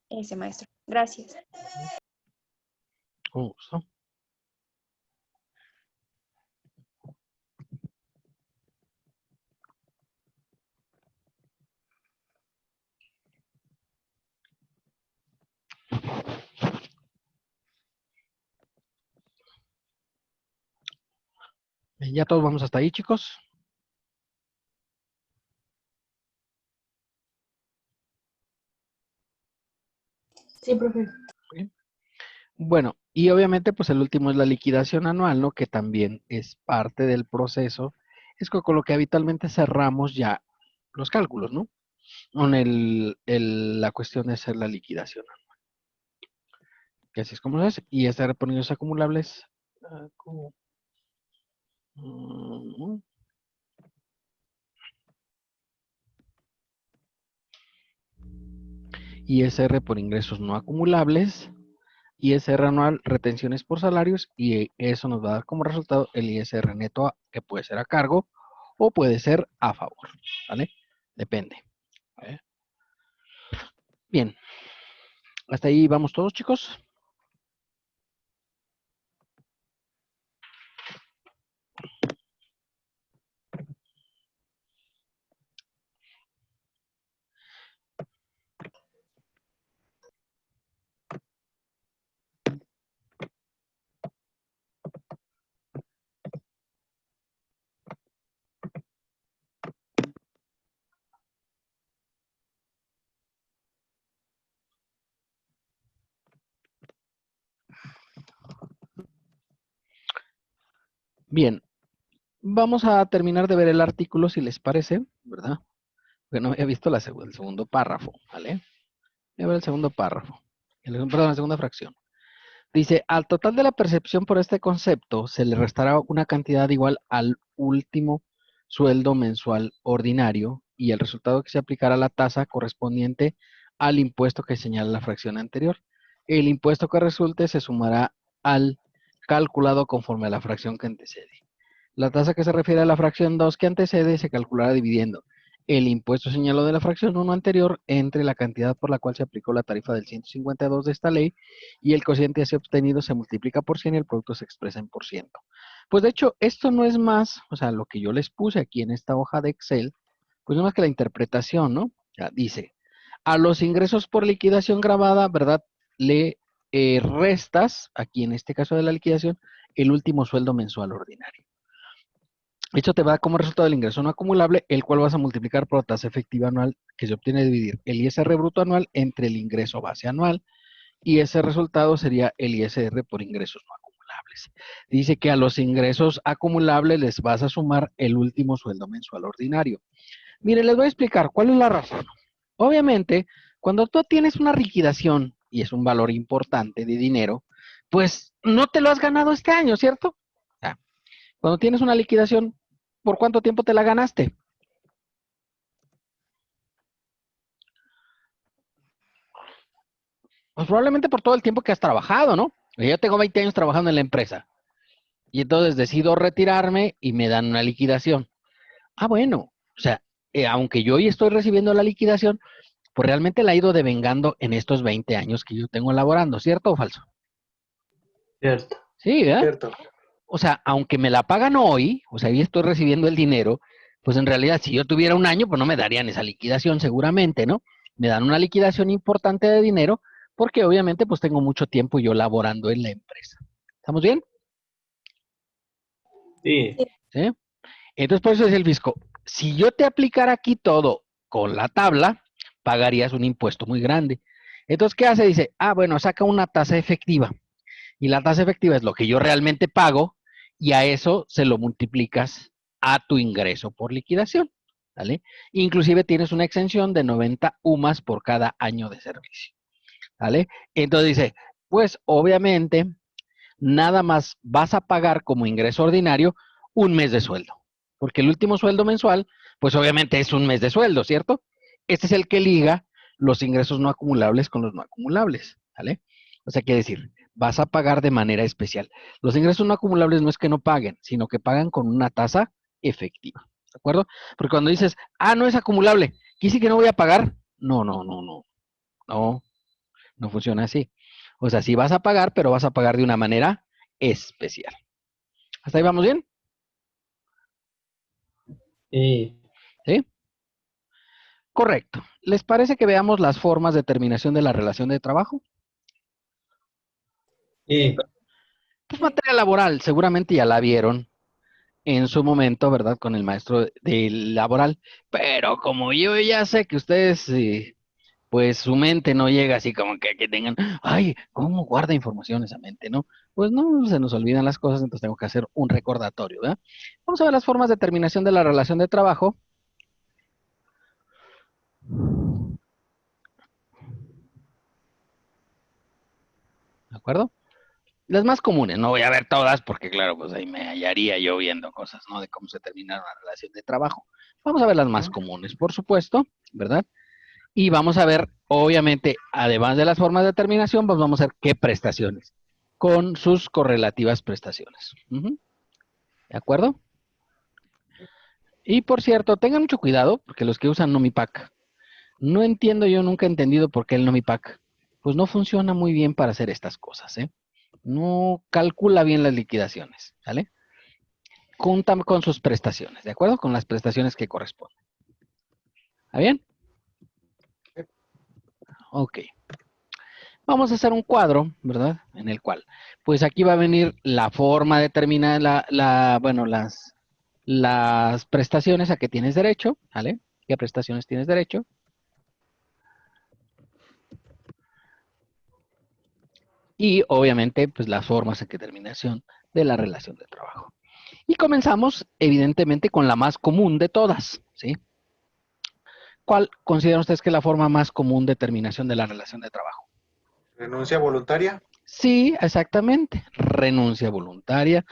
Ese, maestro. Gracias. Con gusto. Ya todos vamos hasta ahí, chicos. Sí, profe. Bien. Bueno, y obviamente pues el último es la liquidación anual, ¿no? Que también es parte del proceso. Es con lo que habitualmente cerramos ya los cálculos, ¿no? Con la cuestión de hacer la liquidación anual. Que así es como es. Y estar reponiendo los acumulables. ISR por ingresos no acumulables. ISR anual, retenciones por salarios, y eso nos va a dar como resultado el ISR neto, que puede ser a cargo o puede ser a favor, ¿vale? Depende. ¿Vale? Bien. Hasta ahí vamos todos, chicos. Bien. Vamos a terminar de ver el artículo, si les parece, ¿verdad? Porque no había visto el segundo párrafo, ¿vale? Voy a ver el segundo párrafo. Perdón, la segunda fracción. Dice, al total de la percepción por este concepto se le restará una cantidad igual al último sueldo mensual ordinario y el resultado que se aplicará a la tasa correspondiente al impuesto que señala la fracción anterior. El impuesto que resulte se sumará al calculado conforme a la fracción que antecede. La tasa que se refiere a la fracción 2 que antecede se calculará dividiendo el impuesto señalado de la fracción 1 anterior entre la cantidad por la cual se aplicó la tarifa del 152 de esta ley y el cociente así obtenido se multiplica por 100 y el producto se expresa en por ciento. Pues de hecho, esto no es más, o sea, lo que yo les puse aquí en esta hoja de Excel, pues no es más que la interpretación, ¿no? Ya dice, a los ingresos por liquidación grabada, ¿verdad? Le restas, aquí en este caso de la liquidación, el último sueldo mensual ordinario. Esto te va a dar como resultado el ingreso no acumulable, el cual vas a multiplicar por la tasa efectiva anual que se obtiene de dividir el ISR bruto anual entre el ingreso base anual, y ese resultado sería el ISR por ingresos no acumulables. Dice que a los ingresos acumulables les vas a sumar el último sueldo mensual ordinario. Miren, les voy a explicar cuál es la razón. Obviamente, cuando tú tienes una liquidación y es un valor importante de dinero, pues no te lo has ganado este año, ¿cierto? Cuando tienes una liquidación, ¿por cuánto tiempo te la ganaste? Pues probablemente por todo el tiempo que has trabajado, ¿no? Yo tengo 20 años trabajando en la empresa y entonces decido retirarme y me dan una liquidación. Ah, bueno, o sea, aunque yo hoy estoy recibiendo la liquidación, pues realmente la he ido devengando en estos 20 años que yo tengo laborando, ¿cierto o falso? Cierto. Sí, ¿verdad? Cierto. O sea, aunque me la pagan hoy, o sea, hoy estoy recibiendo el dinero, pues en realidad si yo tuviera un año, pues no me darían esa liquidación seguramente, ¿no? Me dan una liquidación importante de dinero porque obviamente pues tengo mucho tiempo yo laborando en la empresa. ¿Estamos bien? Sí. ¿Sí? Entonces por eso dice el fisco, si yo te aplicara aquí todo con la tabla, pagarías un impuesto muy grande. Entonces, ¿qué hace? Dice, ah, bueno, saca una tasa efectiva. Y la tasa efectiva es lo que yo realmente pago y a eso se lo multiplicas a tu ingreso por liquidación, ¿vale? Inclusive tienes una exención de 90 UMAS por cada año de servicio, ¿vale? Entonces dice, pues obviamente nada más vas a pagar como ingreso ordinario un mes de sueldo, porque el último sueldo mensual, pues obviamente es un mes de sueldo, ¿cierto? Este es el que liga los ingresos no acumulables con los no acumulables, ¿vale? O sea, quiere decir, vas a pagar de manera especial. Los ingresos no acumulables no es que no paguen, sino que pagan con una tasa efectiva, ¿de acuerdo? Porque cuando dices, ah, no es acumulable, ¿quiere decir que no voy a pagar? No, no funciona así. O sea, sí vas a pagar, pero vas a pagar de una manera especial. ¿Hasta ahí vamos bien? Sí. ¿Sí? Correcto. ¿Les parece que veamos las formas de terminación de la relación de trabajo? Sí. Pues materia laboral, seguramente ya la vieron. en su momento, ¿verdad? Con el maestro de laboral. Pero como yo ya sé que ustedes, pues su mente no llega así como que tengan, ay, ¿cómo guarda información esa mente, no? Pues no, se nos olvidan las cosas, entonces tengo que hacer un recordatorio, ¿verdad? Vamos a ver las formas de terminación de la relación de trabajo. ¿De acuerdo? Las más comunes, no voy a ver todas porque claro, pues ahí me hallaría yo viendo cosas, ¿no? De cómo se termina una relación de trabajo. Vamos a ver las más comunes, por supuesto, ¿verdad? Y vamos a ver, obviamente, además de las formas de terminación, pues vamos a ver qué prestaciones, con sus correlativas prestaciones. Ujú. ¿De acuerdo? Y por cierto, tengan mucho cuidado, porque los que usan Nomipack, no entiendo, yo nunca he entendido por qué el Nomipack, pues no funciona muy bien para hacer estas cosas, ¿eh? No calcula bien las liquidaciones, ¿sale? Juntan con sus prestaciones, ¿de acuerdo? Con las prestaciones que corresponden. ¿Está bien? Ok. Vamos a hacer un cuadro, ¿verdad? En el cual, pues aquí va a venir la forma de terminar bueno, las prestaciones a que tienes derecho, ¿vale? ¿Qué prestaciones tienes derecho? Y obviamente, pues las formas de terminación de la relación de trabajo. Y comenzamos, evidentemente, con la más común de todas, ¿sí? ¿Cuál consideran ustedes que es la forma más común de terminación de la relación de trabajo? ¿Renuncia voluntaria? Sí, exactamente. Renuncia voluntaria,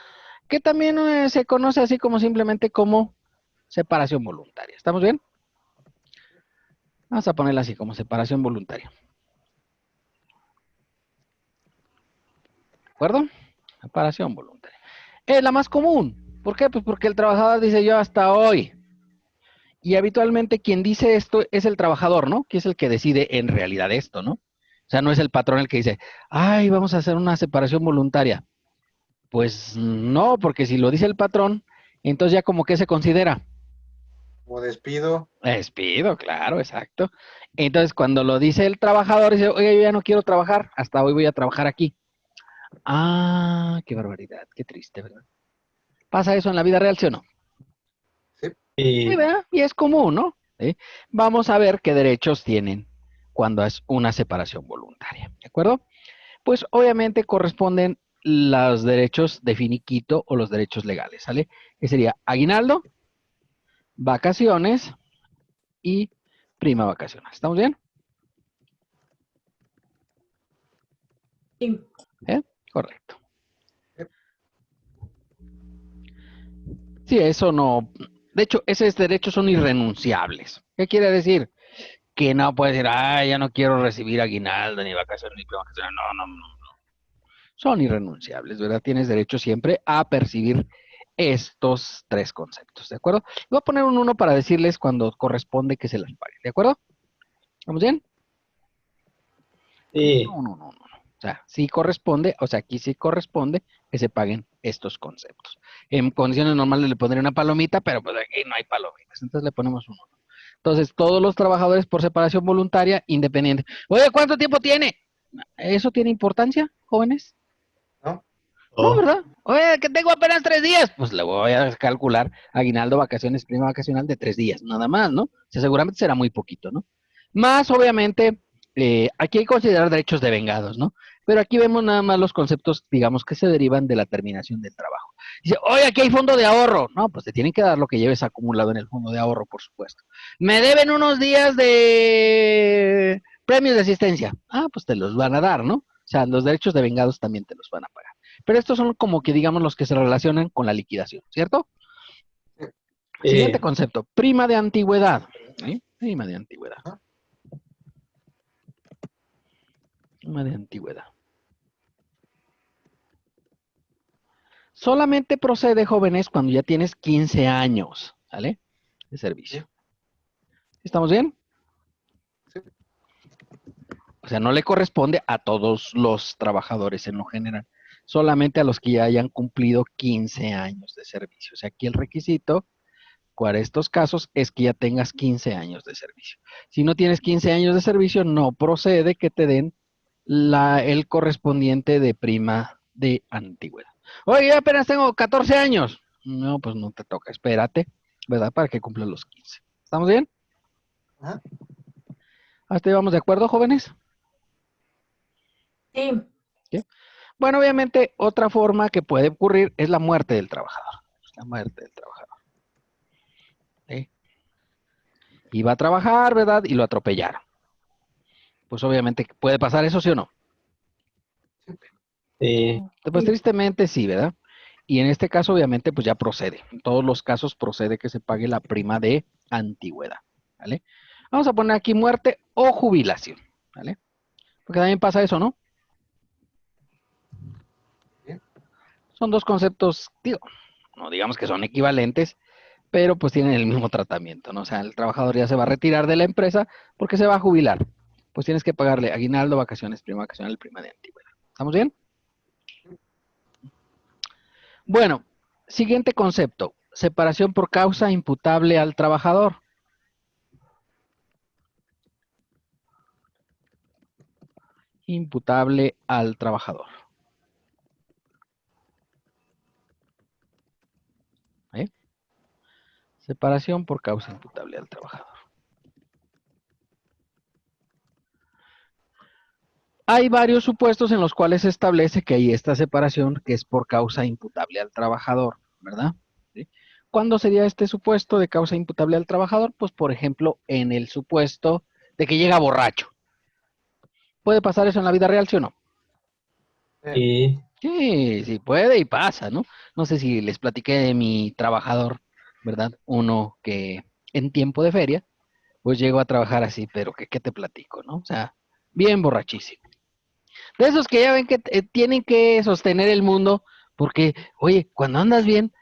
que también se conoce así como simplemente como separación voluntaria. ¿Estamos bien? Vamos a ponerla así como separación voluntaria. ¿De acuerdo? Separación voluntaria. Es la más común. ¿Por qué? Pues porque el trabajador dice yo hasta hoy. Y habitualmente quien dice esto es el trabajador, ¿no? Que es el que decide en realidad esto, ¿no? O sea, no es el patrón el que dice, ay, vamos a hacer una separación voluntaria. Pues no, porque si lo dice el patrón, entonces ya como que se considera. ¿O despido? Despido, claro, exacto. Entonces cuando lo dice el trabajador, dice, oye, yo ya no quiero trabajar, hasta hoy voy a trabajar aquí. Ah, qué barbaridad, qué triste, ¿verdad? ¿Pasa eso en la vida real, sí o no? Sí, ¿verdad? Y es común, ¿no? ¿Sí? Vamos a ver qué derechos tienen cuando es una separación voluntaria, ¿de acuerdo? Pues obviamente corresponden los derechos de finiquito o los derechos legales, ¿sale? Que sería aguinaldo, vacaciones y prima vacacional. ¿Estamos bien? Sí. Correcto. Sí, eso no. De hecho, esos derechos son irrenunciables. ¿Qué quiere decir? Que no puedes decir, ah, ya no quiero recibir aguinaldo, ni vacaciones, ni prima vacacional. No, no, no. Son irrenunciables, ¿verdad? Tienes derecho siempre a percibir estos tres conceptos, ¿de acuerdo? Voy a poner un 1 para decirles cuando corresponde que se las paguen, ¿de acuerdo? ¿Vamos bien? Sí. No. O sea, sí corresponde, o sea, aquí sí corresponde que se paguen estos conceptos. En condiciones normales le pondría una palomita, pero pues aquí no hay palomitas, entonces le ponemos un 1. Entonces, todos los trabajadores por separación voluntaria, independiente. Oye, ¿cuánto tiempo tiene? ¿Eso tiene importancia, jóvenes? No, ¿verdad? Oye, que tengo apenas 3 días. Pues le voy a calcular aguinaldo, vacaciones, prima vacacional de 3 días, nada más, ¿no? O sea, seguramente será muy poquito, ¿no? Más, obviamente, aquí hay que considerar derechos devengados, ¿no? Pero aquí vemos nada más los conceptos, digamos, que se derivan de la terminación del trabajo. Dice, oye, aquí hay fondo de ahorro. No, pues te tienen que dar lo que lleves acumulado en el fondo de ahorro, por supuesto. Me deben unos días de premios de asistencia. Ah, pues te los van a dar, ¿no? O sea, los derechos devengados también te los van a pagar. Pero estos son como que, digamos, los que se relacionan con la liquidación, ¿cierto? Siguiente concepto, prima de antigüedad. ¿Sí? Prima de antigüedad. Prima de antigüedad. Solamente procede, jóvenes, cuando ya tienes 15 años, ¿vale? De servicio. ¿Estamos bien? O sea, no le corresponde a todos los trabajadores en lo general, solamente a los que ya hayan cumplido 15 años de servicio. O sea, aquí el requisito para estos casos es que ya tengas 15 años de servicio. Si no tienes 15 años de servicio, no procede que te den el correspondiente de prima de antigüedad. Oye, yo apenas tengo 14 años. No, pues no te toca, espérate, ¿verdad? Para que cumpla los 15. ¿Estamos bien? Ajá. ¿Hasta ahí vamos de acuerdo, jóvenes? Sí. ¿Sí? Bueno, obviamente, otra forma que puede ocurrir es la muerte del trabajador. La muerte del trabajador. ¿Sí? Iba a trabajar, ¿verdad? Y lo atropellaron. Pues obviamente, ¿puede pasar eso, sí o no? Pues tristemente sí, ¿verdad? Y en este caso, obviamente, pues ya procede. En todos los casos procede que se pague la prima de antigüedad, ¿vale? Vamos a poner aquí muerte o jubilación, ¿vale? Porque también pasa eso, ¿no? Son dos conceptos, digo, no digamos que son equivalentes, pero pues tienen el mismo tratamiento, ¿no? O sea, el trabajador ya se va a retirar de la empresa porque se va a jubilar. Pues tienes que pagarle aguinaldo, vacaciones, prima vacacional, prima de antigüedad. ¿Estamos bien? Bueno, siguiente concepto. Separación por causa imputable al trabajador. Imputable al trabajador. ¿Eh? Separación por causa imputable al trabajador. Hay varios supuestos en los cuales se establece que hay esta separación que es por causa imputable al trabajador, ¿verdad? ¿Sí? ¿Cuándo sería este supuesto de causa imputable al trabajador? Pues, por ejemplo, en el supuesto de que llega borracho. ¿Puede pasar eso en la vida real, sí o no? Sí. Sí, sí puede y pasa, ¿no? No sé si les platiqué de mi trabajador, ¿verdad? Uno que en tiempo de feria, pues llegó a trabajar así, pero que qué te platico, ¿no? O sea, bien borrachísimo. De esos que ya ven que tienen que sostener el mundo, porque, oye, cuando andas bien,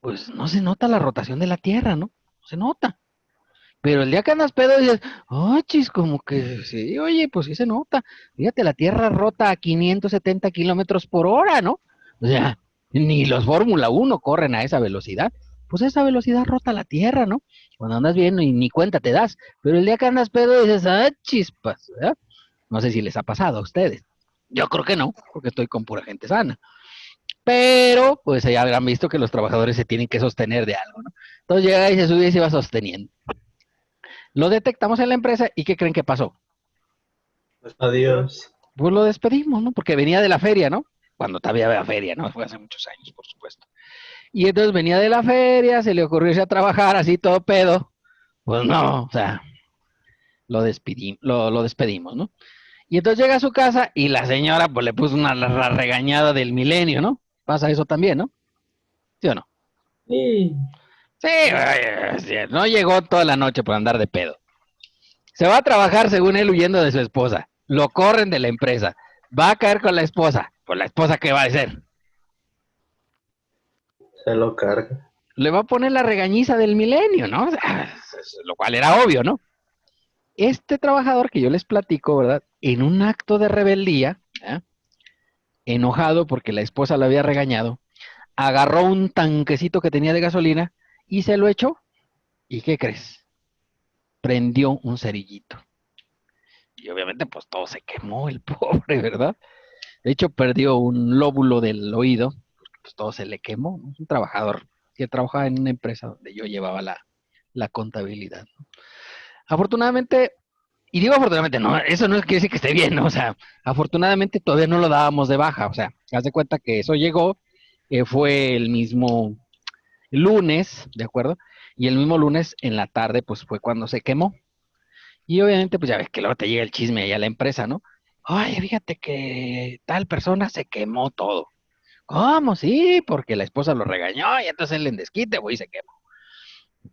pues no se nota la rotación de la Tierra, ¿no? No se nota. Pero el día que andas pedo dices, oh, chis, como que sí, oye, pues sí se nota. Fíjate, la Tierra rota a 570 kilómetros por hora, ¿no? O sea, ni los Fórmula 1 corren a esa velocidad. Pues esa velocidad rota la Tierra, ¿no? Cuando andas bien ni cuenta te das. Pero el día que andas pedo dices, ah, chispas, ¿verdad? No sé si les ha pasado a ustedes. Yo creo que no, porque estoy con pura gente sana. Pero, pues ya habrán visto que los trabajadores se tienen que sostener de algo, ¿no? Entonces llega y se sube y se va sosteniendo. Lo detectamos en la empresa y ¿qué creen que pasó? Adiós. Pues lo despedimos, ¿no? Porque venía de la feria, ¿no? Cuando todavía había feria, ¿no? Fue hace muchos años, por supuesto. Y entonces venía de la feria, se le ocurrió irse a trabajar así todo pedo. Pues no, o sea, lo despedimos, ¿no? Y entonces llega a su casa y la señora pues le puso la regañada del milenio, ¿no? Pasa eso también, ¿no? ¿Sí o no? Sí. Sí, no llegó toda la noche por andar de pedo. Se va a trabajar según él huyendo de su esposa. Lo corren de la empresa. Va a caer con la esposa. Pues la esposa, ¿qué va a hacer? Se lo carga. Le va a poner la regañiza del milenio, ¿no? O sea, lo cual era obvio, ¿no? Este trabajador que yo les platico, ¿verdad? En un acto de rebeldía, ¿eh? Enojado porque la esposa lo había regañado, agarró un tanquecito que tenía de gasolina y se lo echó. ¿Y qué crees? Prendió un cerillito. Y obviamente pues todo se quemó el pobre, ¿verdad? De hecho perdió un lóbulo del oído, porque pues todo se le quemó, ¿no? Es un trabajador que trabajaba en una empresa donde yo llevaba la contabilidad, ¿no? Afortunadamente, y digo afortunadamente, no, eso no quiere decir que esté bien, ¿no? O sea, afortunadamente todavía no lo dábamos de baja, o sea, haz de cuenta que eso llegó, fue el mismo lunes, ¿de acuerdo? Y el mismo lunes en la tarde, pues fue cuando se quemó. Y obviamente, pues ya ves que luego te llega el chisme allá a la empresa, ¿no? Oye, fíjate que tal persona se quemó todo. ¿Cómo? Sí, porque la esposa lo regañó y entonces él en desquite, güey, se quemó.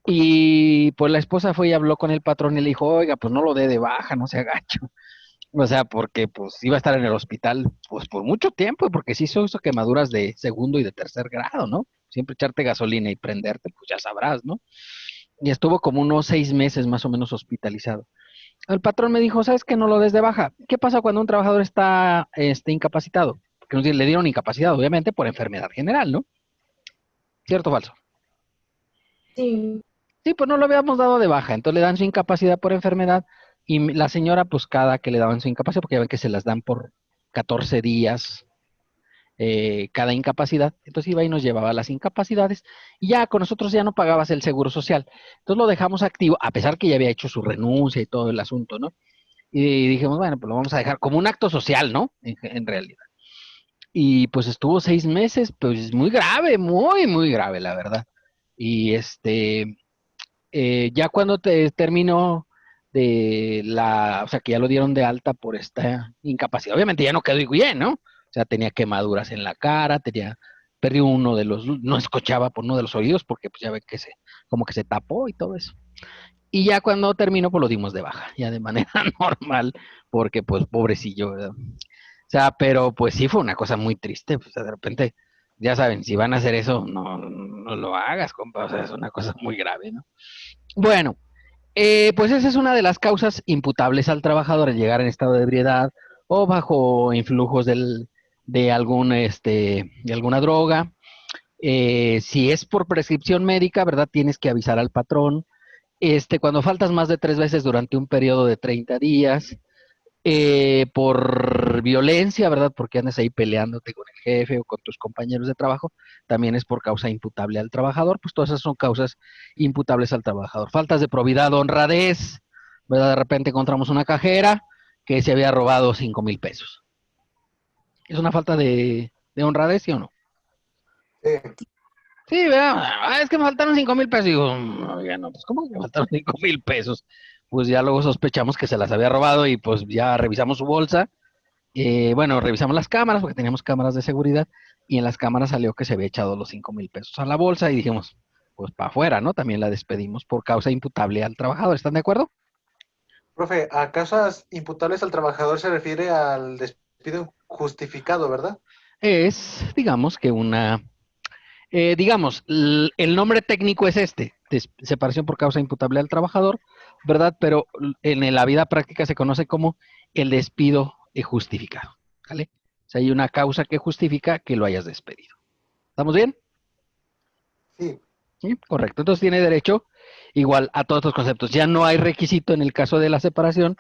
Y pues la esposa fue y habló con el patrón y le dijo, oiga, pues no lo dé de baja, no se agacho. O sea, porque pues iba a estar en el hospital pues por mucho tiempo, porque sí hizo quemaduras de segundo y de tercer grado, ¿no? Siempre echarte gasolina y prenderte, pues ya sabrás, ¿no? Y estuvo como unos 6 meses más o menos hospitalizado. El patrón me dijo, ¿sabes qué? No lo des de baja. ¿Qué pasa cuando un trabajador está incapacitado? Porque le dieron incapacidad, obviamente, por enfermedad general, ¿no? ¿Cierto o falso? Sí. Sí, pues no lo habíamos dado de baja, entonces le dan su incapacidad por enfermedad y la señora, pues cada que le daban su incapacidad, porque ya ven que se las dan por 14 días, cada incapacidad. Entonces iba y nos llevaba las incapacidades y ya con nosotros ya no pagabas el seguro social. Entonces lo dejamos activo, a pesar que ya había hecho su renuncia y todo el asunto, ¿no? Y dijimos, bueno, pues lo vamos a dejar como un acto social, ¿no? En realidad. Y pues estuvo 6 meses, pues muy grave, muy, muy grave, la verdad. Y ya cuando terminó o sea, que ya lo dieron de alta por esta incapacidad, obviamente ya no quedó bien, ¿no? O sea, tenía quemaduras en la cara, perdió no escuchaba por uno de los oídos porque pues ya ve que como que se tapó y todo eso. Y ya cuando terminó, pues lo dimos de baja, ya de manera normal, porque pues pobrecillo, ¿verdad? O sea, pero pues sí fue una cosa muy triste, pues de repente, ya saben, si van a hacer eso, no lo hagas, compa, o sea, es una cosa muy grave, ¿no? Bueno, pues esa es una de las causas imputables al trabajador, el llegar en estado de ebriedad o bajo influjos de alguna droga. Si es por prescripción médica, ¿verdad? Tienes que avisar al patrón. Cuando faltas más de 3 veces durante un periodo de 30 días, por violencia, ¿verdad? Porque andas ahí peleándote con el jefe o con tus compañeros de trabajo, también es por causa imputable al trabajador, pues todas esas son causas imputables al trabajador. Faltas de probidad o honradez, ¿verdad? De repente encontramos una cajera que se había robado 5,000 pesos. ¿Es una falta de honradez, sí o no? Sí. Sí, ¿verdad? Es que me faltaron 5,000 pesos. Digo, ya no, pues ¿cómo que me faltaron 5,000 pesos? Pues ya luego sospechamos que se las había robado y pues ya revisamos su bolsa. Bueno, revisamos las cámaras porque teníamos cámaras de seguridad y en las cámaras salió que se había echado los 5,000 pesos a la bolsa y dijimos, pues para afuera, ¿no? También la despedimos por causa imputable al trabajador. ¿Están de acuerdo? Profe, a causas imputables al trabajador se refiere al despido justificado, ¿verdad? Es, digamos que el nombre técnico es separación por causa imputable al trabajador, ¿verdad? Pero en la vida práctica se conoce como el despido justificado, ¿vale? O sea, hay una causa que justifica que lo hayas despedido. ¿Estamos bien? Sí. Sí, correcto. Entonces tiene derecho igual a todos estos conceptos. Ya no hay requisito en el caso de la separación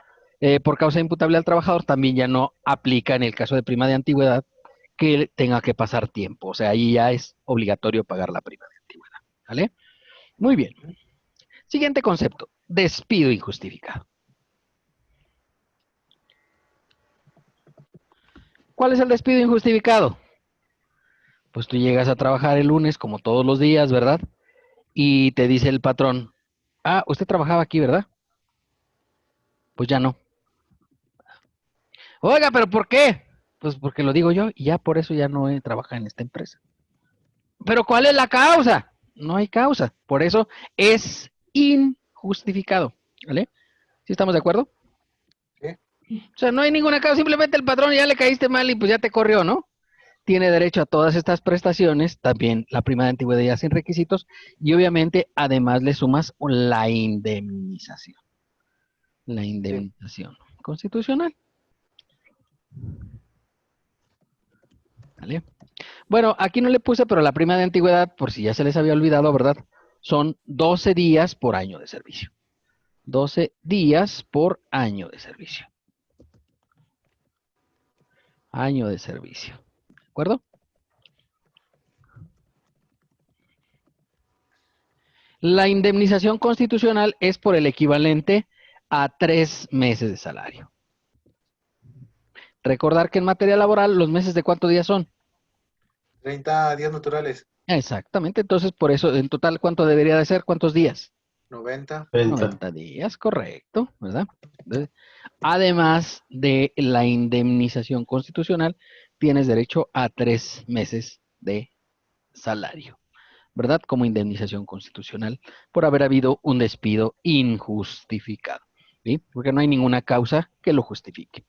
por causa imputable al trabajador, también ya no aplica en el caso de prima de antigüedad que tenga que pasar tiempo. O sea, ahí ya es obligatorio pagar la prima de antigüedad. ¿Vale? Muy bien. Siguiente concepto, despido injustificado. ¿Cuál es el despido injustificado? Pues tú llegas a trabajar el lunes como todos los días, ¿verdad? Y te dice el patrón, usted trabajaba aquí, ¿verdad? Pues ya no. Oiga, ¿pero por qué? Pues porque lo digo yo y ya por eso ya no trabaja en esta empresa. ¿Pero cuál es la causa? No hay causa. Por eso es injustificado. ¿Vale? ¿Sí estamos de acuerdo? Sí. O sea, no hay ninguna causa, simplemente el patrón ya le caíste mal y pues ya te corrió, ¿no? Tiene derecho a todas estas prestaciones, también la prima de antigüedad ya sin requisitos, y obviamente además le sumas la indemnización. La indemnización constitucional. ¿Vale? Bueno, aquí no le puse, pero la prima de antigüedad, por si ya se les había olvidado, ¿verdad? Son 12 días por año de servicio. 12 días por año de servicio. Año de servicio. ¿De acuerdo? La indemnización constitucional es por el equivalente a 3 meses de salario. Recordar que en materia laboral, ¿los meses de cuántos días son? 30 días naturales. Exactamente, entonces por eso, en total, ¿cuánto debería de ser? ¿Cuántos días? 90. 90 días, correcto, ¿verdad? Entonces, además de la indemnización constitucional, tienes derecho a 3 meses de salario, ¿verdad? Como indemnización constitucional por haber habido un despido injustificado, ¿sí? Porque no hay ninguna causa que lo justifique,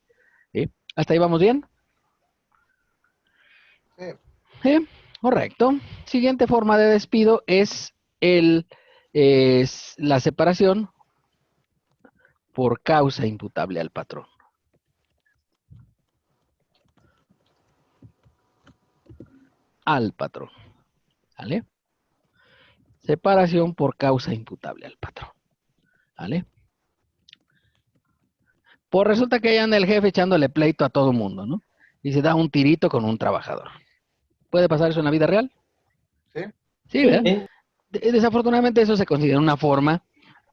¿sí? ¿Hasta ahí vamos bien? Sí. Sí, correcto. Siguiente forma de despido es la separación por causa imputable al patrón. Al patrón. ¿Vale? Separación por causa imputable al patrón. ¿Vale? Pues resulta que ahí anda el jefe echándole pleito a todo mundo, ¿no? Y se da un tirito con un trabajador. ¿Puede pasar eso en la vida real? ¿Sí? Sí, ¿verdad? Desafortunadamente eso se considera una forma,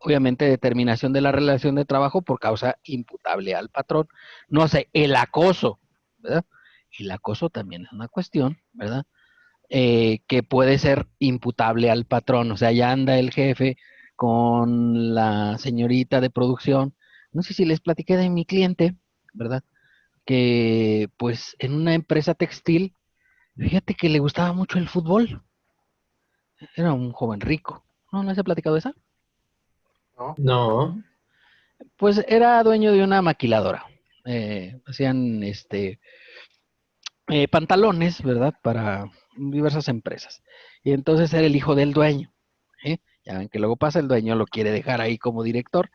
obviamente, de terminación de la relación de trabajo por causa imputable al patrón. No sé, el acoso, ¿verdad? El acoso también es una cuestión, ¿verdad? Que puede ser imputable al patrón. O sea, ya anda el jefe con la señorita de producción. No sé si les platiqué de mi cliente, ¿verdad? Que pues en una empresa textil, fíjate que le gustaba mucho el fútbol. Era un joven rico. ¿No les he platicado de esa? No. Pues era dueño de una maquiladora. Hacían pantalones, ¿verdad? Para diversas empresas. Y entonces era el hijo del dueño. ¿Eh? Ya ven que luego pasa, el dueño lo quiere dejar ahí como director.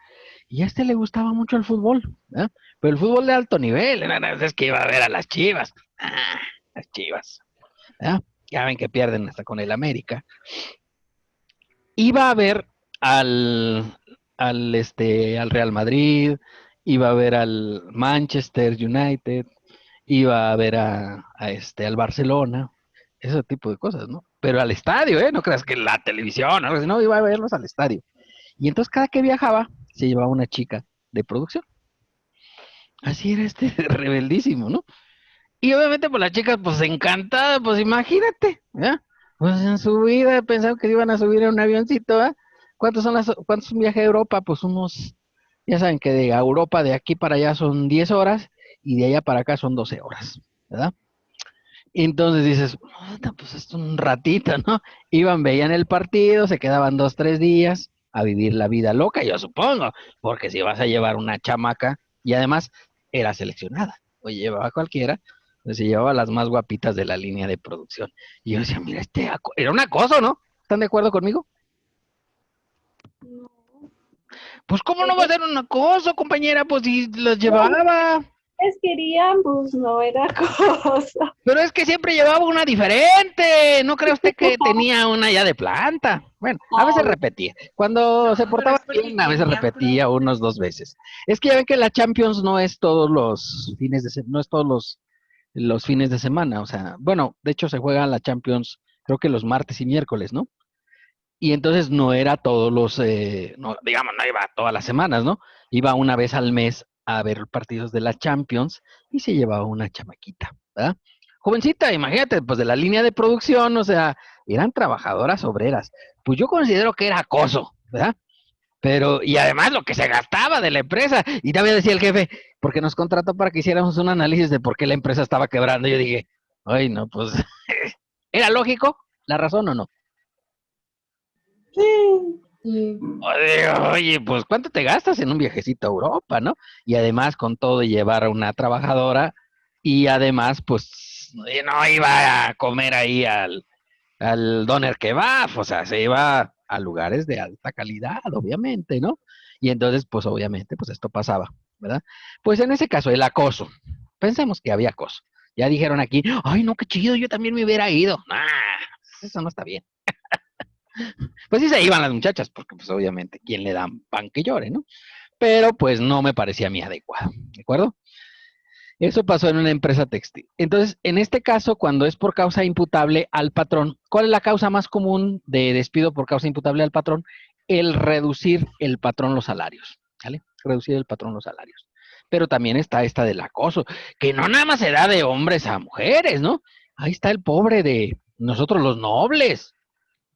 Y a este le gustaba mucho el fútbol, ¿verdad? Pero el fútbol de alto nivel, es que iba a ver a las Chivas. Las Chivas, ¿verdad? Ya ven que pierden hasta con el América. Iba a ver al Real Madrid, iba a ver al Manchester United, iba a ver al Barcelona, ese tipo de cosas, ¿no? Pero al estadio, ¿eh? No creas que la televisión, algo así, no, iba a verlos al estadio. Y entonces cada que viajaba, se llevaba una chica de producción. Así era rebeldísimo, ¿no? Y obviamente, pues las chicas, pues encantadas, pues imagínate, ¿ya? Pues en su vida pensaron que iban a subir en un avioncito, ¿verdad? ¿Cuántos es un viaje a Europa? Pues unos, ya saben que de Europa de aquí para allá son 10 horas y de allá para acá son 12 horas, ¿verdad? Y entonces dices, "Puta, pues es un ratito, ¿no?" Iban, veían el partido, se quedaban 2, 3 días a vivir la vida loca, yo supongo, porque si vas a llevar una chamaca, y además era seleccionada, o llevaba cualquiera, pues se llevaba las más guapitas de la línea de producción. Y yo decía, mira, era un acoso, ¿no? ¿Están de acuerdo conmigo? Pues, ¿cómo no va a ser un acoso, compañera? Pues si los llevaba. Les querían, pues no era cosa. Pero es que siempre llevaba una diferente. ¿No cree usted que tenía una ya de planta? Bueno, a veces repetía. Cuando se portaba bien, a veces repetía unos 2 veces. Es que ya ven que la Champions no es todos los fines de semana, no es todos los fines de semana. O sea, bueno, de hecho se juega la Champions, creo que los martes y miércoles, ¿no? Y entonces no era todos no, digamos, no iba todas las semanas, ¿no? Iba una vez al mes a ver partidos de la Champions y se llevaba una chamaquita, ¿verdad? Jovencita, imagínate, pues de la línea de producción, o sea, eran trabajadoras obreras. Pues yo considero que era acoso, ¿verdad? Pero, y además lo que se gastaba de la empresa. Y también decía el jefe, porque nos contrató para que hiciéramos un análisis de por qué la empresa estaba quebrando. Y yo dije, ay, no, pues, ¿era lógico la razón o no? Sí. Oye, pues ¿cuánto te gastas en un viajecito a Europa, no? Y además con todo llevar a una trabajadora y además pues no iba a comer ahí al doner kebab, o sea, se iba a lugares de alta calidad, obviamente, ¿no? Y entonces pues obviamente pues esto pasaba, ¿verdad? Pues en ese caso el acoso, pensemos que había acoso. Ya dijeron aquí, ay no, qué chido, yo también me hubiera ido. Eso no está bien. Pues sí se iban las muchachas, porque pues obviamente, ¿quién le dan pan que llore, no? Pero pues no me parecía a mí adecuado, ¿de acuerdo? Eso pasó en una empresa textil. Entonces, en este caso, cuando es por causa imputable al patrón, ¿cuál es la causa más común de despido por causa imputable al patrón? El reducir el patrón los salarios, ¿vale? Reducir el patrón los salarios. Pero también está esta del acoso, que no nada más se da de hombres a mujeres, ¿no? Ahí está el pobre de nosotros los nobles,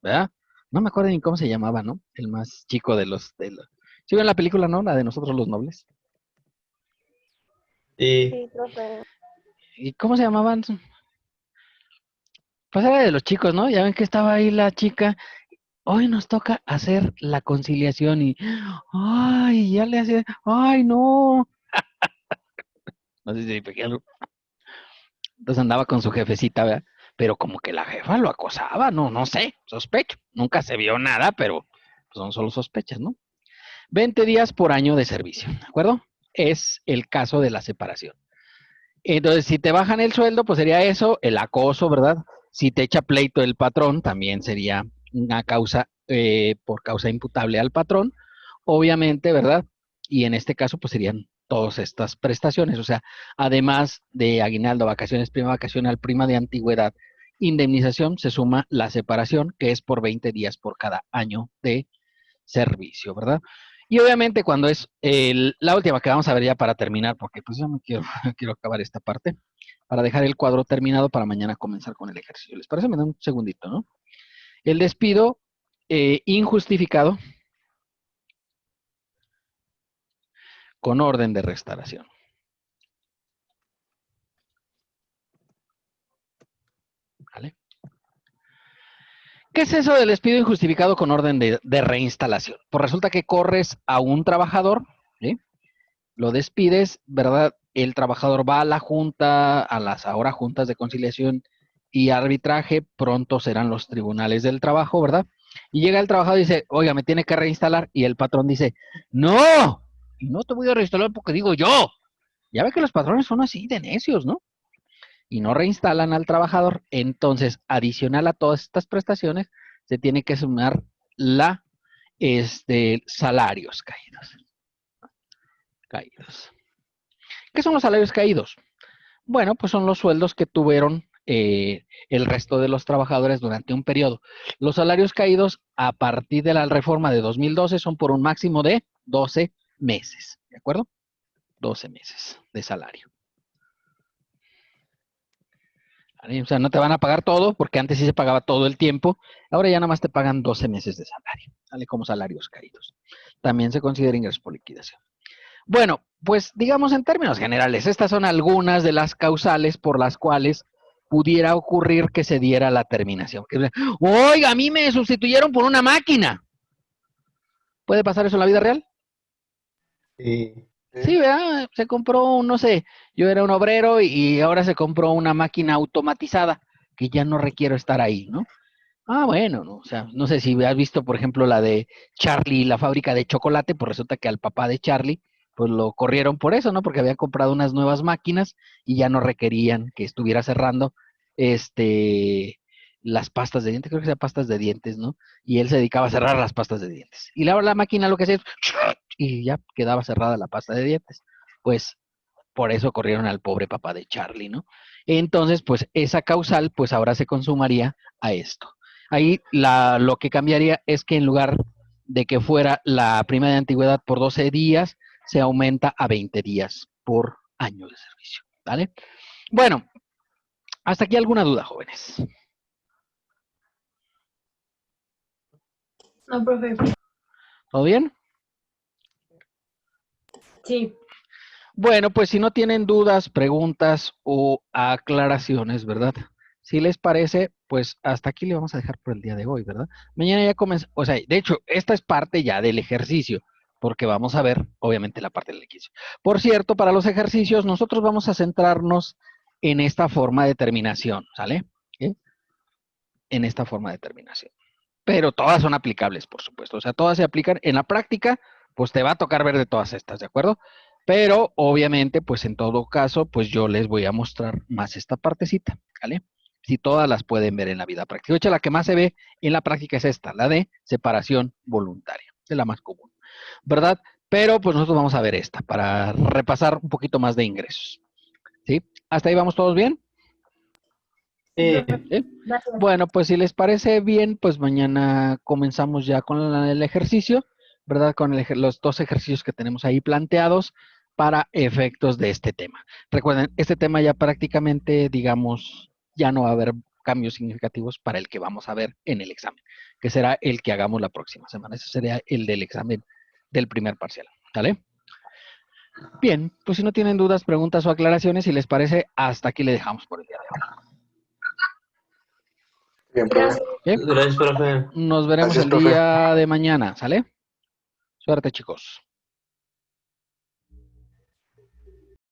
¿verdad? No me acuerdo ni cómo se llamaba, ¿no? El más chico ¿Sí ven la película, no? La de Nosotros los Nobles. Sí. profe. ¿Y cómo se llamaban? Pues era de los chicos, ¿no? Ya ven que estaba ahí la chica. Hoy nos toca hacer la conciliación y, ay, ya le hace, ay, no. No sé si pequeño. Entonces andaba con su jefecita, ¿verdad? Pero como que la jefa lo acosaba, no sé, sospecho. Nunca se vio nada, pero pues, son solo sospechas, ¿no? 20 días por año de servicio, ¿de acuerdo? Es el caso de la separación. Entonces, si te bajan el sueldo, pues sería eso, el acoso, ¿verdad? Si te echa pleito el patrón, también sería una causa por causa imputable al patrón, obviamente, ¿verdad? Y en este caso, pues serían todas estas prestaciones, o sea, además de aguinaldo, vacaciones, prima vacacional, prima de antigüedad indemnización se suma la separación, que es por 20 días por cada año de servicio, ¿verdad? Y obviamente cuando es la última que vamos a ver ya para terminar, porque pues yo no quiero, quiero acabar esta parte, para dejar el cuadro terminado para mañana comenzar con el ejercicio. ¿Les parece? Me da un segundito, ¿no? El despido injustificado con orden de restauración. ¿Vale? ¿Qué es eso del despido injustificado con orden de reinstalación? Pues resulta que corres a un trabajador, ¿sí? Lo despides, ¿verdad? El trabajador va a la junta, a las ahora juntas de conciliación y arbitraje, pronto serán los tribunales del trabajo, ¿verdad? Y llega el trabajador y dice, oiga, me tiene que reinstalar, y el patrón dice, no, no te voy a reinstalar porque digo yo. Ya ve que los patrones son así de necios, ¿no? Y no reinstalan al trabajador, entonces, adicional a todas estas prestaciones, se tiene que sumar la salarios caídos. ¿Qué son los salarios caídos? Bueno, pues son los sueldos que tuvieron el resto de los trabajadores durante un periodo. Los salarios caídos a partir de la reforma de 2012 son por un máximo de 12 meses, ¿de acuerdo? 12 meses de salario. ¿Vale? O sea, no te van a pagar todo, porque antes sí se pagaba todo el tiempo, ahora ya nada más te pagan 12 meses de salario, ¿vale? Como salarios caídos. También se considera ingreso por liquidación. Bueno, pues digamos en términos generales, estas son algunas de las causales por las cuales pudiera ocurrir que se diera la terminación. Oiga, a mí me sustituyeron por una máquina. ¿Puede pasar eso en la vida real? Sí. Sí, ¿verdad? Se compró, no sé, yo era un obrero y ahora se compró una máquina automatizada que ya no requiero estar ahí, ¿no? Ah, bueno, no, o sea, no sé si has visto, por ejemplo, la de Charlie, la fábrica de chocolate, pues resulta que al papá de Charlie, pues lo corrieron por eso, ¿no? Porque había comprado unas nuevas máquinas y ya no requerían que estuviera cerrando, las pastas de dientes, creo que sea pastas de dientes, ¿no? Y él se dedicaba a cerrar las pastas de dientes. Y la máquina lo que hacía es, y ya quedaba cerrada la pasta de dientes. Pues por eso corrieron al pobre papá de Charlie, ¿no? Entonces, pues esa causal, pues ahora se consumaría a esto. Ahí lo que cambiaría es que en lugar de que fuera la prima de antigüedad por 12 días, se aumenta a 20 días por año de servicio, ¿vale? Bueno, hasta aquí alguna duda, jóvenes. No, profe. ¿Todo bien? Sí. Bueno, pues si no tienen dudas, preguntas o aclaraciones, ¿verdad? Si les parece, pues hasta aquí le vamos a dejar por el día de hoy, ¿verdad? Mañana ya comenzamos, o sea, de hecho, esta es parte ya del ejercicio, porque vamos a ver, obviamente, la parte del ejercicio. Por cierto, para los ejercicios, nosotros vamos a centrarnos en esta forma de terminación, ¿sale? ¿Sí? En esta forma de terminación. Pero todas son aplicables, por supuesto. O sea, todas se aplican en la práctica, pues te va a tocar ver de todas estas, ¿de acuerdo? Pero obviamente, pues en todo caso, pues yo les voy a mostrar más esta partecita, ¿vale? Si todas las pueden ver en la vida práctica. De hecho, la que más se ve en la práctica es esta, la de separación voluntaria, es la más común, ¿verdad? Pero pues nosotros vamos a ver esta para repasar un poquito más de ingresos, ¿sí? ¿Hasta ahí vamos todos bien? Sí. ¿Sí? Bueno, pues si les parece bien, pues mañana comenzamos ya con el ejercicio, ¿verdad? Con los 2 ejercicios que tenemos ahí planteados para efectos de este tema. Recuerden, este tema ya prácticamente, digamos, ya no va a haber cambios significativos para el que vamos a ver en el examen, que será el que hagamos la próxima semana. Ese sería el del examen del primer parcial, ¿vale? Bien, pues si no tienen dudas, preguntas o aclaraciones, si les parece, hasta aquí le dejamos por el día de hoy. Bien, profe. ¿Sí? Gracias, profe. Nos veremos Gracias, el profe. día de mañana, ¿sale? Suerte, chicos.